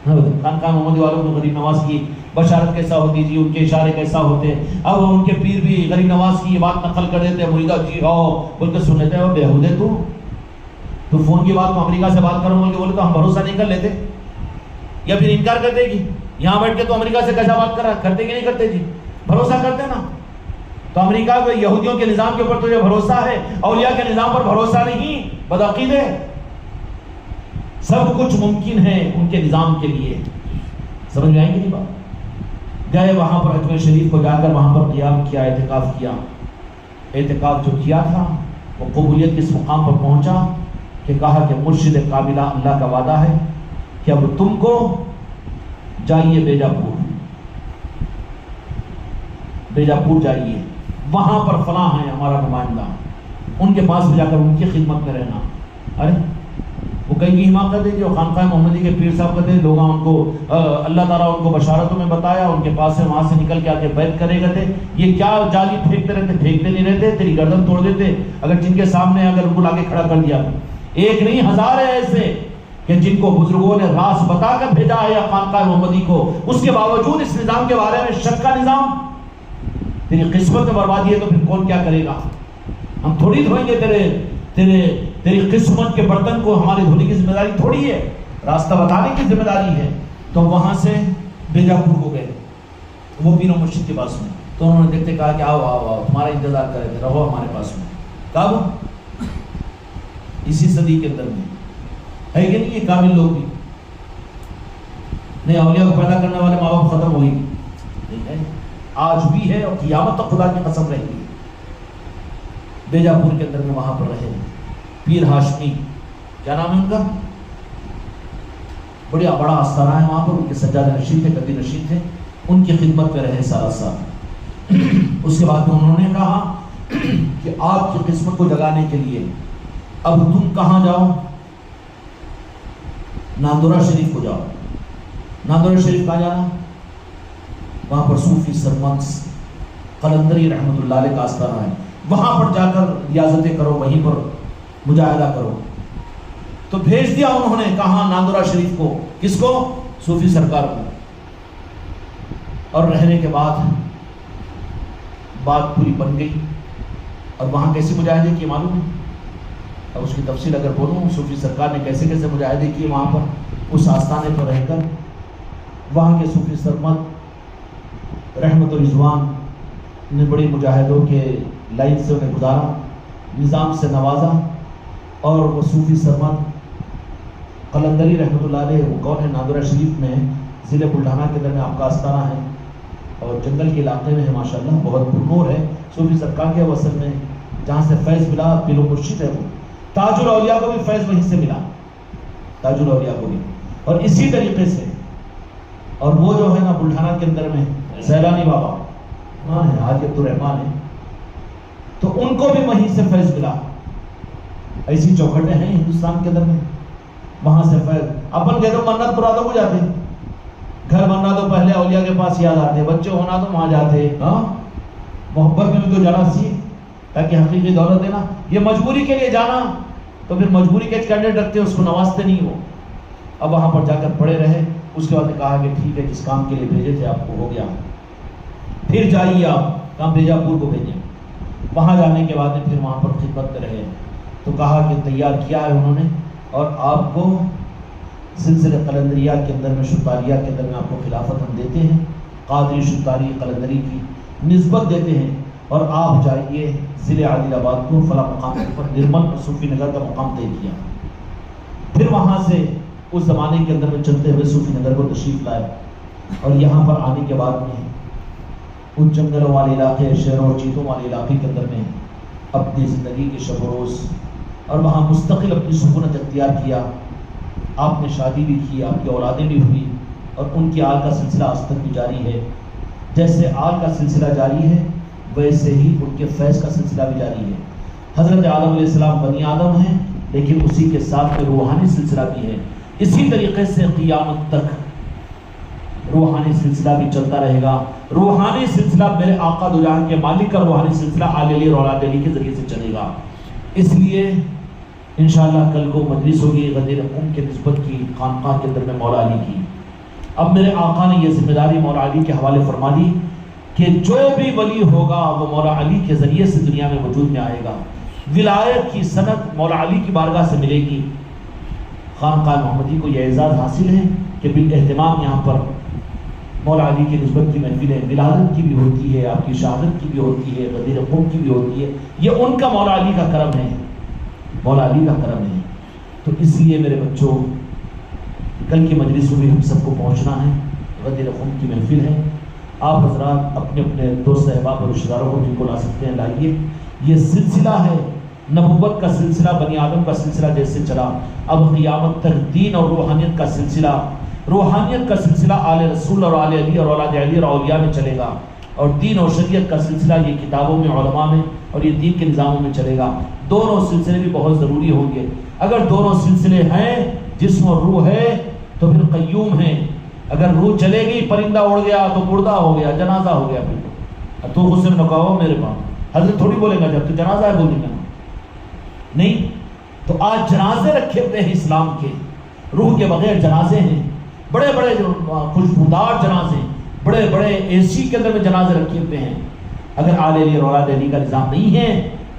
خانقاہ محمدی والوں کو غریب نواز کی بشارت کیسا ہوتی تھی، ان کے اشارے کیسا ہوتے. اب ان کے پیر بھی غریب نواز کی یہ بات نقل کر دیتے، مریدہ جی آؤ بول کے سن لیتے. اور بےہودے تو فون کی بات میں امریکہ سے بات کروں بول کے تو ہم بھروسہ نہیں کر لیتے یا پھر انکار کر دے گی. یہاں بیٹھ کے تو امریکہ سے کیسا بات کرتے کہ نہیں کرتے جی؟ بھروسہ کرتے نا. تو امریکہ کو یہودیوں کے نظام کے اوپر تجھے بھروسہ ہے، اولیاء کے نظام پر بھروسہ نہیں. بدعقیدے. سب کچھ ممکن ہے ان کے نظام کے لیے. سمجھ میں آئیں گی نہیں بات؟ گئے وہاں پر اجمیر شریف کو جا کر وہاں پر قیام کیا، اعتکاف کیا. اعتکاف جو کیا تھا وہ قبولیت کس مقام پر پہنچا کہ کہا کہ مرشد کاملہ اللہ کا وعدہ ہے کہ اب تم کو جائیے بیجاپور جائیے، وہاں پر فلاں ہے ہمارا نمائندہ، ان کے پاس بھی جا کر ان کی خدمت میں رہنا. ارے وہ کہیں کی حماقت ہے جو خانقاہ محمدی کے پیر صاحب کہتے ہیں لوگ ان کو اللہ تعالیٰ ان کو بشارتوں میں بتایا، ان کے پاس سے وہاں سے نکل کے آ کے بیعت کرے گئے. یہ کیا جالی پھینکتے رہتے؟ پھینکتے نہیں رہتے، تیری گردن توڑ دیتے اگر جن کے سامنے اگر ان کو لا کے کھڑا کر دیا. ایک نہیں ہزار ہے ایسے کہ جن کو بزرگوں نے راز بتا کر بھیجا ہے خانقاہ محمدی کو، اس کے باوجود اس نظام کے بارے میں شک کا نظام. تیری قسمت میں بربادی ہے تو پھر کون کیا کرے گا؟ ہم تھوڑی دھوئیں گے تیری قسمت کے برتن کو. ہماری دھونے کی ذمہ داری تھوڑی ہے، راستہ بتانے کی ذمہ داری ہے. تو وہاں سے بیجاپور کو گئے وہ پیر و مرشد کے پاس میں. تو انہوں نے دیکھتے کہا کہ آؤ آؤ آؤ تمہارا انتظار کر رہے تھے، رہو ہمارے پاس میں. کب؟ اسی صدی کے اندر میں ہے کہ نہیں؟ یہ کامل لوگ بھی نہیں، اولیاء کو پیدا کرنے والے ماں باپ ختم ہوئی نہیں ہے، آج بھی ہے اور قیامت تک خدا کی قسم رہے گی. بیجاپور کے اندر میں وہاں پر رہے پیر ہاشمی، کیا نام ہے ان کا؟ بڑا آستانہ ہے وہاں پر. ان کے سجادہ نشین تھے، گدی نشین تھے، ان کی خدمت میں رہے سارا سال. اس کے بعد میں انہوں نے کہا کہ آپ کی قسمت کو جگانے کے لیے اب تم کہاں جاؤ؟ ناندورہ شریف کو جاؤ. ناندورہ شریف کہاں جانا؟ وہاں پر صوفی سرمنس قلندری رحمۃ اللہ علیہ کا آستانہ ہے. وہاں پر جا کر ریاضتیں کرو، وہیں پر مجاہدہ کرو. تو بھیج دیا انہوں نے کہاں؟ ناندورہ شریف کو. کس کو؟ صوفی سرکار کو. اور رہنے کے بعد بات پوری بن گئی. اور وہاں کیسے مجاہدے کیے معلوم ہے؟ اب اس کی تفصیل اگر بولوں، صوفی سرکار نے کیسے کیسے مجاہدے کیے وہاں پر اس آستانے پر رہ کر. وہاں کے صوفی سرمد رحمت و رضوان نے بڑے مجاہدوں کے لائن سے انہیں گزارا، نظام سے نوازا. اور وہ صوفی سرمد قلندری رحمۃ اللہ علیہ وہ کون ہے؟ ناندورہ شریف میں ضلع بلڈھانا کے اندر میں آپ کا آستانہ ہے اور جنگل کے علاقے میں ہے ماشاءاللہ، بہت پرنور ہے. صوفی سرکار کے وصل میں جہاں سے فیض ملا، پیر و مرشد ہے وہ. تاج الاولیاء کو بھی فیض وہیں سے ملا، تاج الاولیاء کو بھی. اور اسی طریقے سے اور وہ جو ہے نا بلڈھانا کے اندر میں سیلانی بابا ہے، حاجی عبدالرحمان ہے، تو ان کو بھی وہیں سے فیض ملا. ایسی چوکھٹیں ہیں ہندوستان کے اندر میں، وہاں سے فیض. اپن کہتے ہیں منت مرادوں کو جاتے، گھر بننا تو پہلے اولیاء کے پاس یاد آتے، بچے ہونا تو وہاں جاتے. ہاں محبت میں بھی تو جانا سیکھ تاکہ حقیقی دولت دینا. یہ مجبوری کے لیے جانا تو پھر مجبوری کے کینڈیڈیٹ رکھتے اس کو نوازتے نہیں ہو. اب وہاں پر جا کر پڑے رہے. اس کے بعد کہا کہ ٹھیک ہے جس کام کے لیے بھیجے تھے آپ کو ہو گیا، پھر جائیے آپ کہاں بیجاپور کو بھیجیں. وہاں جانے کے بعد پھر وہاں پر خدمت میں رہے. تو کہا کہ تیار کیا ہے انہوں نے، اور آپ کو سلسلے قلندریہ کے اندر میں شتاریہ کے اندر میں آپ کو خلافت ہم دیتے ہیں، قادری شتاری قلندری کی نسبت دیتے ہیں، اور آپ جائیے ضلع عادل آباد کو فلاں مقام پر نرمل اور صوفی نگر کا مقام دے دیا. پھر وہاں سے اس زمانے کے اندر میں چلتے ہوئے صوفی نگر کو تشریف لائے، اور یہاں پر آنے کے بعد میں ان جنگلوں والے علاقے، شہروں اور چیتوں والے علاقے کے اندر میں اپنی زندگی کے شب و روز اور وہاں مستقل اپنی سکونت اختیار کیا. آپ نے شادی بھی کی، آپ کی اولادیں بھی ہوئی، اور ان کی آل کا سلسلہ آج تک بھی جاری ہے. جیسے آل کا سلسلہ جاری ہے ویسے ہی ان کے فیض کا سلسلہ بھی جاری ہے. حضرت آدم علیہ السلام بنی آدم ہیں، لیکن اسی کے ساتھ میں روحانی سلسلہ بھی ہے. اسی طریقے سے قیامت تک روحانی سلسلہ بھی چلتا رہے گا. روحانی سلسلہ میرے آقا دو جہاں کے مالک کا روحانی سلسلہ آل علی اور اولاد علی کے ذریعے سے چلے گا. اس لیے انشاءاللہ کل کو مجلس ہوگی غدیر قوم کے نسبت کی خانقاہ کے اندر میں مولا علی کی. اب میرے آقا نے یہ ذمہ داری مولا علی کے حوالے فرما دی کہ جو بھی ولی ہوگا وہ مولا علی کے ذریعے سے دنیا میں وجود میں آئے گا. ولایت کی سند مولا علی کی بارگاہ سے ملے گی. خانقاہ محمدی کو یہ اعزاز حاصل ہے کہ بالاہتمام یہاں پر مولا علی کی نسبت کی محفلیں ولادت کی بھی ہوتی ہے، آپ کی شہادت کی بھی ہوتی ہے، غدیر قوم کی بھی ہوتی ہے. یہ ان کا مولا علی کا کرم ہے، مولا علی کا کرم ہے. تو اس لیے میرے بچوں کل کی مجلس میں بھی ہم سب کو پہنچنا ہے. غدیر قوم کی محفل ہے. آپ حضرات اپنے اپنے دوست احباب اور رشتہ داروں کو جن کو لا سکتے ہیں لائیے. یہ سلسلہ ہے نبوت کا سلسلہ، بنی آدم کا سلسلہ جیسے چلا، اب قیامت تک دین اور روحانیت کا سلسلہ، روحانیت کا سلسلہ آل رسول اور آل علی اور اولاد علی اور اولیاء میں چلے گا، اور دین اور شریعت کا سلسلہ یہ کتابوں میں، علماء میں اور یہ دین کے نظاموں میں چلے گا. دونوں سلسلے بھی بہت ضروری ہوں گے. اگر دونوں سلسلے ہیں، جسم اور روح ہے، تو پھر قیوم ہے. اگر روح چلے گئی، پرندہ اڑ گیا تو مردہ ہو گیا، جنازہ ہو گیا. پھر تو غصے میں نکاو میرے پاس، حضرت تھوڑی بولے گا جب تو جنازہ ہے بولیں گا نہیں. تو آج جنازے رکھے ہوئے ہیں اسلام کے، روح کے بغیر جنازے ہیں، بڑے بڑے خوشبودار جنازے، بڑے بڑے اے سی کے اندر میں جنازے رکھے ہوئے ہیں. اگر آل علی اور اولاد علی کا نظام نہیں ہے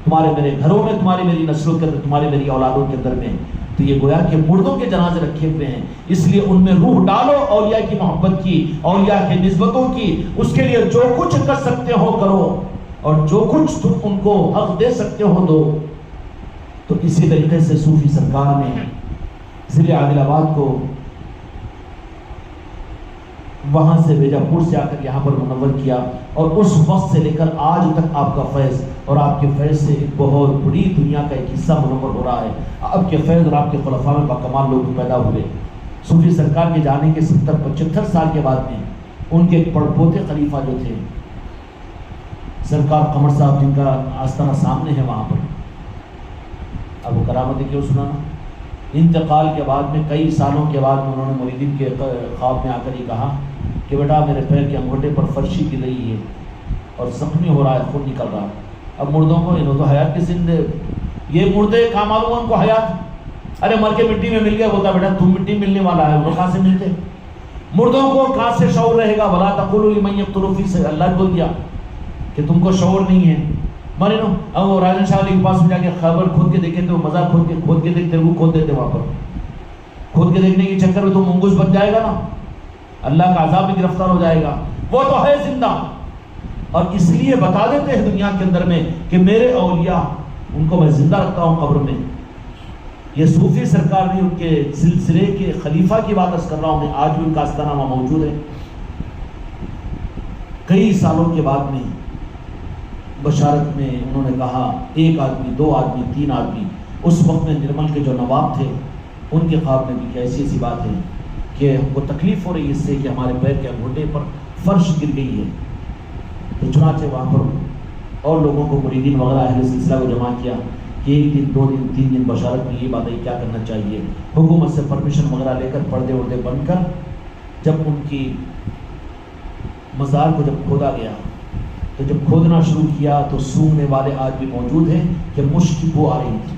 تمہارے میرے گھروں میں، تمہاری میری نسلوں کے اندر، تمہاری میری اولادوں کے اندر میں، تو یہ گویا کہ مردوں کے جنازے رکھے ہوئے ہیں. اس لیے ان میں روح ڈالو اولیاء کی محبت کی، اولیاء کی نسبتوں کی. اس کے لیے جو کچھ کر سکتے ہو کرو، اور جو کچھ تم ان کو حق دے سکتے ہو دو. تو اسی طریقے سے صوفی سرکار نے ضلع عادل آباد کو وہاں سے بیجاپور سے آ کر یہاں پر منور کیا، اور اس وقت سے لے کر آج تک آپ کا فیض اور آپ کے فیض سے ایک بہت بڑی دنیا کا ایک حصہ منور ہو رہا ہے. آپ کے فیض اور آپ کے خلفاء میں باکمال لوگ پیدا ہوئے. صوفی سرکار کے جانے کے 70-75 سال کے بعد میں ان کے پڑپوتے خلیفہ جو تھے سرکار قمر صاحب، جن کا آستانہ سامنے ہے وہاں پر، اب وہ کرامتیں کیوں سنانا. انتقال کے بعد میں کئی سالوں کے بعد میں انہوں نے مریدین کے خواب میں آ کر یہ کہا کہ بیٹا میرے پیر کے انگوٹھے پر فرشی گر رہی ہے اور زخمی ہو رہا ہے، خون نکل رہا ہے. اب مردوں کو انہوں تو حیات کی زندے، یہ مردے کہاں معلوم ہے ان کو حیات؟ ارے مر کے مٹی میں مل گیا، بولتا بیٹا تم مٹی ملنے والا ہے، وہ کہاں سے ملتے؟ مردوں کو کہاں سے شعور رہے گا؟ وَلَا تَقُولُوا لِمَن يَقْتُلُ فِي سَبِيلِ اللہ نے بول دیا کہ تم کو شعور نہیں ہے. مارے نو اب وہ راجن شاہ علی کے پاس میں جا کے خبر کھود کے دیکھیں تو مزہ کھود کے دیکھتے، وہ کھود دیتے وہاں پر. کھود کے دیکھنے کے چکر میں تو منگوس بن جائے گا نا، اللہ کا عذاب میں گرفتار ہو جائے گا. وہ تو ہے زندہ، اور اس لیے بتا دیتے ہیں دنیا کے اندر میں کہ میرے اولیاء ان کو میں زندہ رکھتا ہوں قبر میں. یہ صوفی سرکار نے ان کے سلسلے کے خلیفہ کی بات کر رہا ہوں میں، آج بھی ان کا آستانہ وہاں موجود ہے. کئی سالوں کے بعد میں بشارت میں انہوں نے کہا 1 آدمی 2 آدمی 3 آدمی اس وقت میں نرمل کے جو نواب تھے ان کے خواب میں بھی کہ ایسی ایسی بات ہے کہ ہم کو تکلیف ہو رہی ہے اس سے کہ ہمارے پیر کے انگوٹھے پر فرش گر گئی ہے. تو چنانچہ وہاں پر اور لوگوں کو مریدین وغیرہ اہل سلسلہ کو جمع کیا کہ 1 دن 2 دن 3 دن بشارت میں یہ بات ہے کیا کرنا چاہیے. حکومت سے پرمیشن وغیرہ لے کر پردے وردے بن کر جب ان کی مزار کو جب کھودا گیا تو جب کھودنا شروع کیا تو سونگنے والے آج بھی موجود ہیں کہ مشک کی بو آ رہی تھی،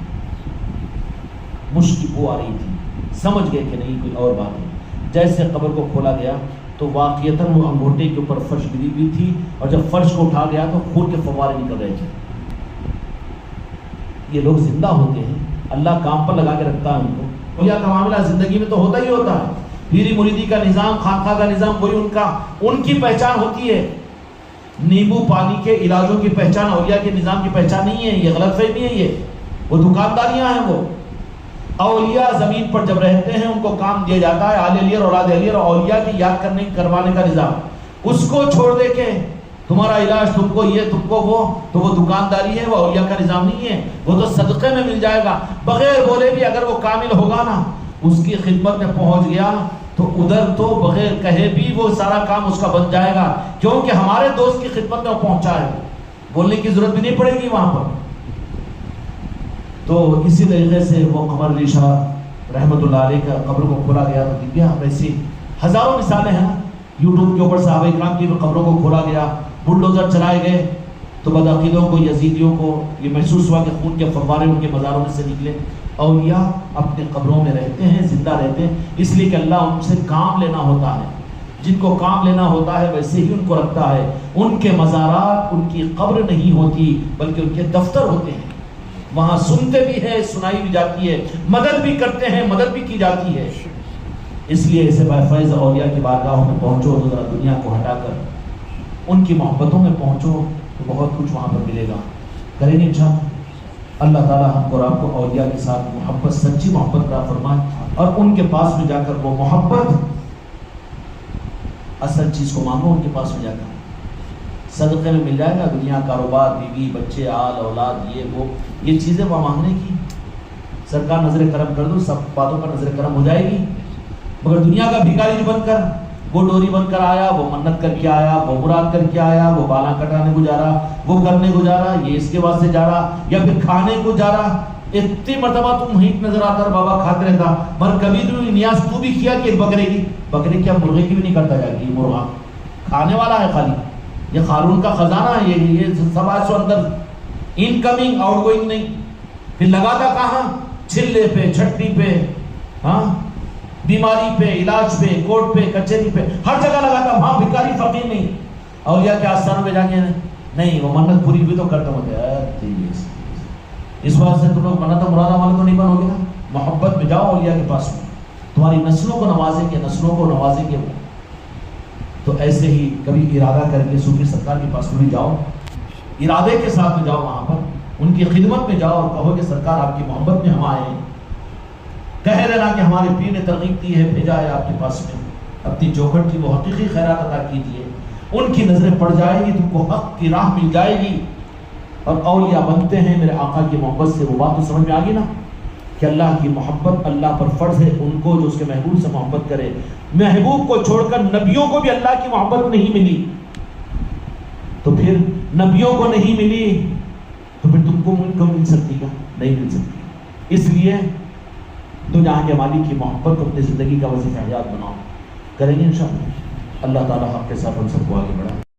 مشک کی بو آ رہی تھی. سمجھ گئے کہ نہیں کوئی اور بات ہے. جیسے قبر کو کھولا گیا تو واقعتاً وہ انگوٹھے کے اوپر فرش گری ہوئی تھی اور جب فرش کو اٹھا گیا تو خون کے فوارے نکل رہے تھے. یہ لوگ زندہ ہوتے ہیں، اللہ کام پر لگا کے رکھتا ہے ان کو. اولیاء کا معاملہ زندگی میں تو ہوتا ہی ہوتا ہے. پیری مریدی کا نظام، خانقاہ کا نظام، وہی ان کی پہچان ہوتی ہے. نیمبو پانی کے علاجوں کی پہچان اولیاء کے نظام کی پہچان نہیں ہے. یہ غلط فہمی ہے، یہ وہ دکانداریاں ہیں. وہ اولیاء زمین پر جب رہتے ہیں ان کو کام دیا جاتا ہے آل علی اور اولاد علی اور اولیاء کی یاد کروانے کا نظام. اس کو چھوڑ دے کے تمہارا علاج تم کو یہ تم کو وہ، تو وہ دکانداری ہے، وہ اولیاء کا نظام نہیں ہے. وہ تو صدقے میں مل جائے گا بغیر بولے بھی. اگر وہ کامل ہوگا نا، اس کی خدمت میں پہنچ گیا تو ادھر تو بغیر کہے بھی وہ سارا کام اس کا بن جائے گا، کیونکہ ہمارے دوست کی خدمت میں وہ پہنچا ہے. بولنے کی ضرورت بھی نہیں پڑے گی وہاں پر. تو اسی طریقے سے وہ قمر علی شاہ رحمۃ اللہ علیہ کا قبر کو کھولا گیا تو دکھ گیا. ایسی ہزاروں مثالیں ہیں یوٹیوب کے اوپر. صحابہ کرام کی قبروں کو کھولا گیا، بلڈوزر چلائے گئے تو بدعقیدوں کو، یزیدیوں کو یہ محسوس ہوا کہ خون کے فوارے ان کے مزاروں میں سے نکلے. اولیاء اپنے قبروں میں رہتے ہیں، زندہ رہتے ہیں، اس لیے کہ اللہ ان سے کام لینا ہوتا ہے. جن کو کام لینا ہوتا ہے ویسے ہی ان کو رکھتا ہے. ان کے مزارات ان کی قبر نہیں ہوتی بلکہ ان کے دفتر ہوتے ہیں. وہاں سنتے بھی ہیں، سنائی بھی جاتی ہے، مدد بھی کرتے ہیں، مدد بھی کی جاتی ہے. اس لیے ایسے فیض اولیاء کی بارگاہوں میں پہنچو تو ذرا دنیا کو ہٹا کر ان کی محبتوں میں پہنچو تو بہت کچھ وہاں پر ملے گا. کریں گے انشاءاللہ. اللہ تعالیٰ ہم کو اور آپ کو اولیاء کے ساتھ محبت، سچی محبت عطا فرمائے اور ان کے پاس میں جا کر وہ محبت، اصل چیز کو مانگو ان کے پاس میں جا کر. صدقے میں مل جائے گا دنیا، کاروبار، بیوی، بچے، آل اولاد، یہ چیزیں وہ مانگنے کی. سرکار نظر کرم کر دو، سب باتوں پر نظر کرم ہو جائے گی. مگر دنیا کا بھکاری بن کر، وہ ڈوری بن کر آیا، وہ منت کر کے آیا، وہ مراد کر کے آیا، وہ بالا کٹانے کو جا رہا، وہ کرنے کو جا رہا، یہ اس کے واسطے جا رہا، یا پھر کھانے کو جا رہا. اتنی مرتبہ تم ہیٹ نظر آتا اور بابا کھاتے رہتا، مگر کبھی تو نیاز تو بھی کیا کہ بکرے کی، بکرے کیا مرغے کی بھی نہیں کرتا جا کے. مرغا کھانے والا ہے خالی، یہ قارون کا خزانہ ہے. یہ سب آج سو اندر انکمنگ آؤٹ گوئنگ نہیں. پھر لگاتا کہاں؟ چھلے پہ، چھٹی پہ، ہاں، بیماری پہ، علاج پہ، کورٹ پہ، کچہری پہ، ہر جگہ لگاتا. وہاں بھکاری فقیر نہیں. اولیاء کے آستانوں پہ جا کے نہیں وہ منت پوری ہوئی تو کرتا ہوتے. اس بات سے تم لوگ منت مرادہ والے تو نہیں بنو گے نا. محبت میں جاؤ اولیاء کے پاس میں، تمہاری نسلوں کو نوازیں گے، نسلوں کو نوازیں گے وہ. تو ایسے ہی کبھی ارادہ کر کے صوفی سرکار کے پاس میں جاؤ، ارادے کے ساتھ میں جاؤ، وہاں پر ان کی خدمت میں جاؤ اور کہو کہ سرکار آپ کی محبت میں ہم آئے ہیں. کہہ دینا کہ ہمارے پیر نے ترغیب دی ہے، بھیجا ہے آپ کے پاس میں، اپنی چوکھٹ کی وہ حقیقی خیرات عطا کیجیے. ان کی نظریں پڑ جائے گی، تم کو حق کی راہ مل جائے گی. اور اولیاء بنتے ہیں میرے آقا کی محبت سے. وہ بات تو سمجھ میں آ گئی نا کہ اللہ کی محبت اللہ پر فرض ہے. ان کو جو اس کے محبوب سے محبت کرے. محبوب کو چھوڑ کر نبیوں کو بھی اللہ کی محبت نہیں ملی، تو پھر نبیوں کو نہیں ملی تو پھر تم کو مل سکتی گا؟ نہیں مل سکتی. اس لیے دنیا کے مالک کی محبت کو اپنی زندگی کا وظیفہ حیات بناؤ. کریں گے انشاءاللہ. اللہ تعالیٰ آپ کے ساتھ ہم سب کو آگے بڑھائے.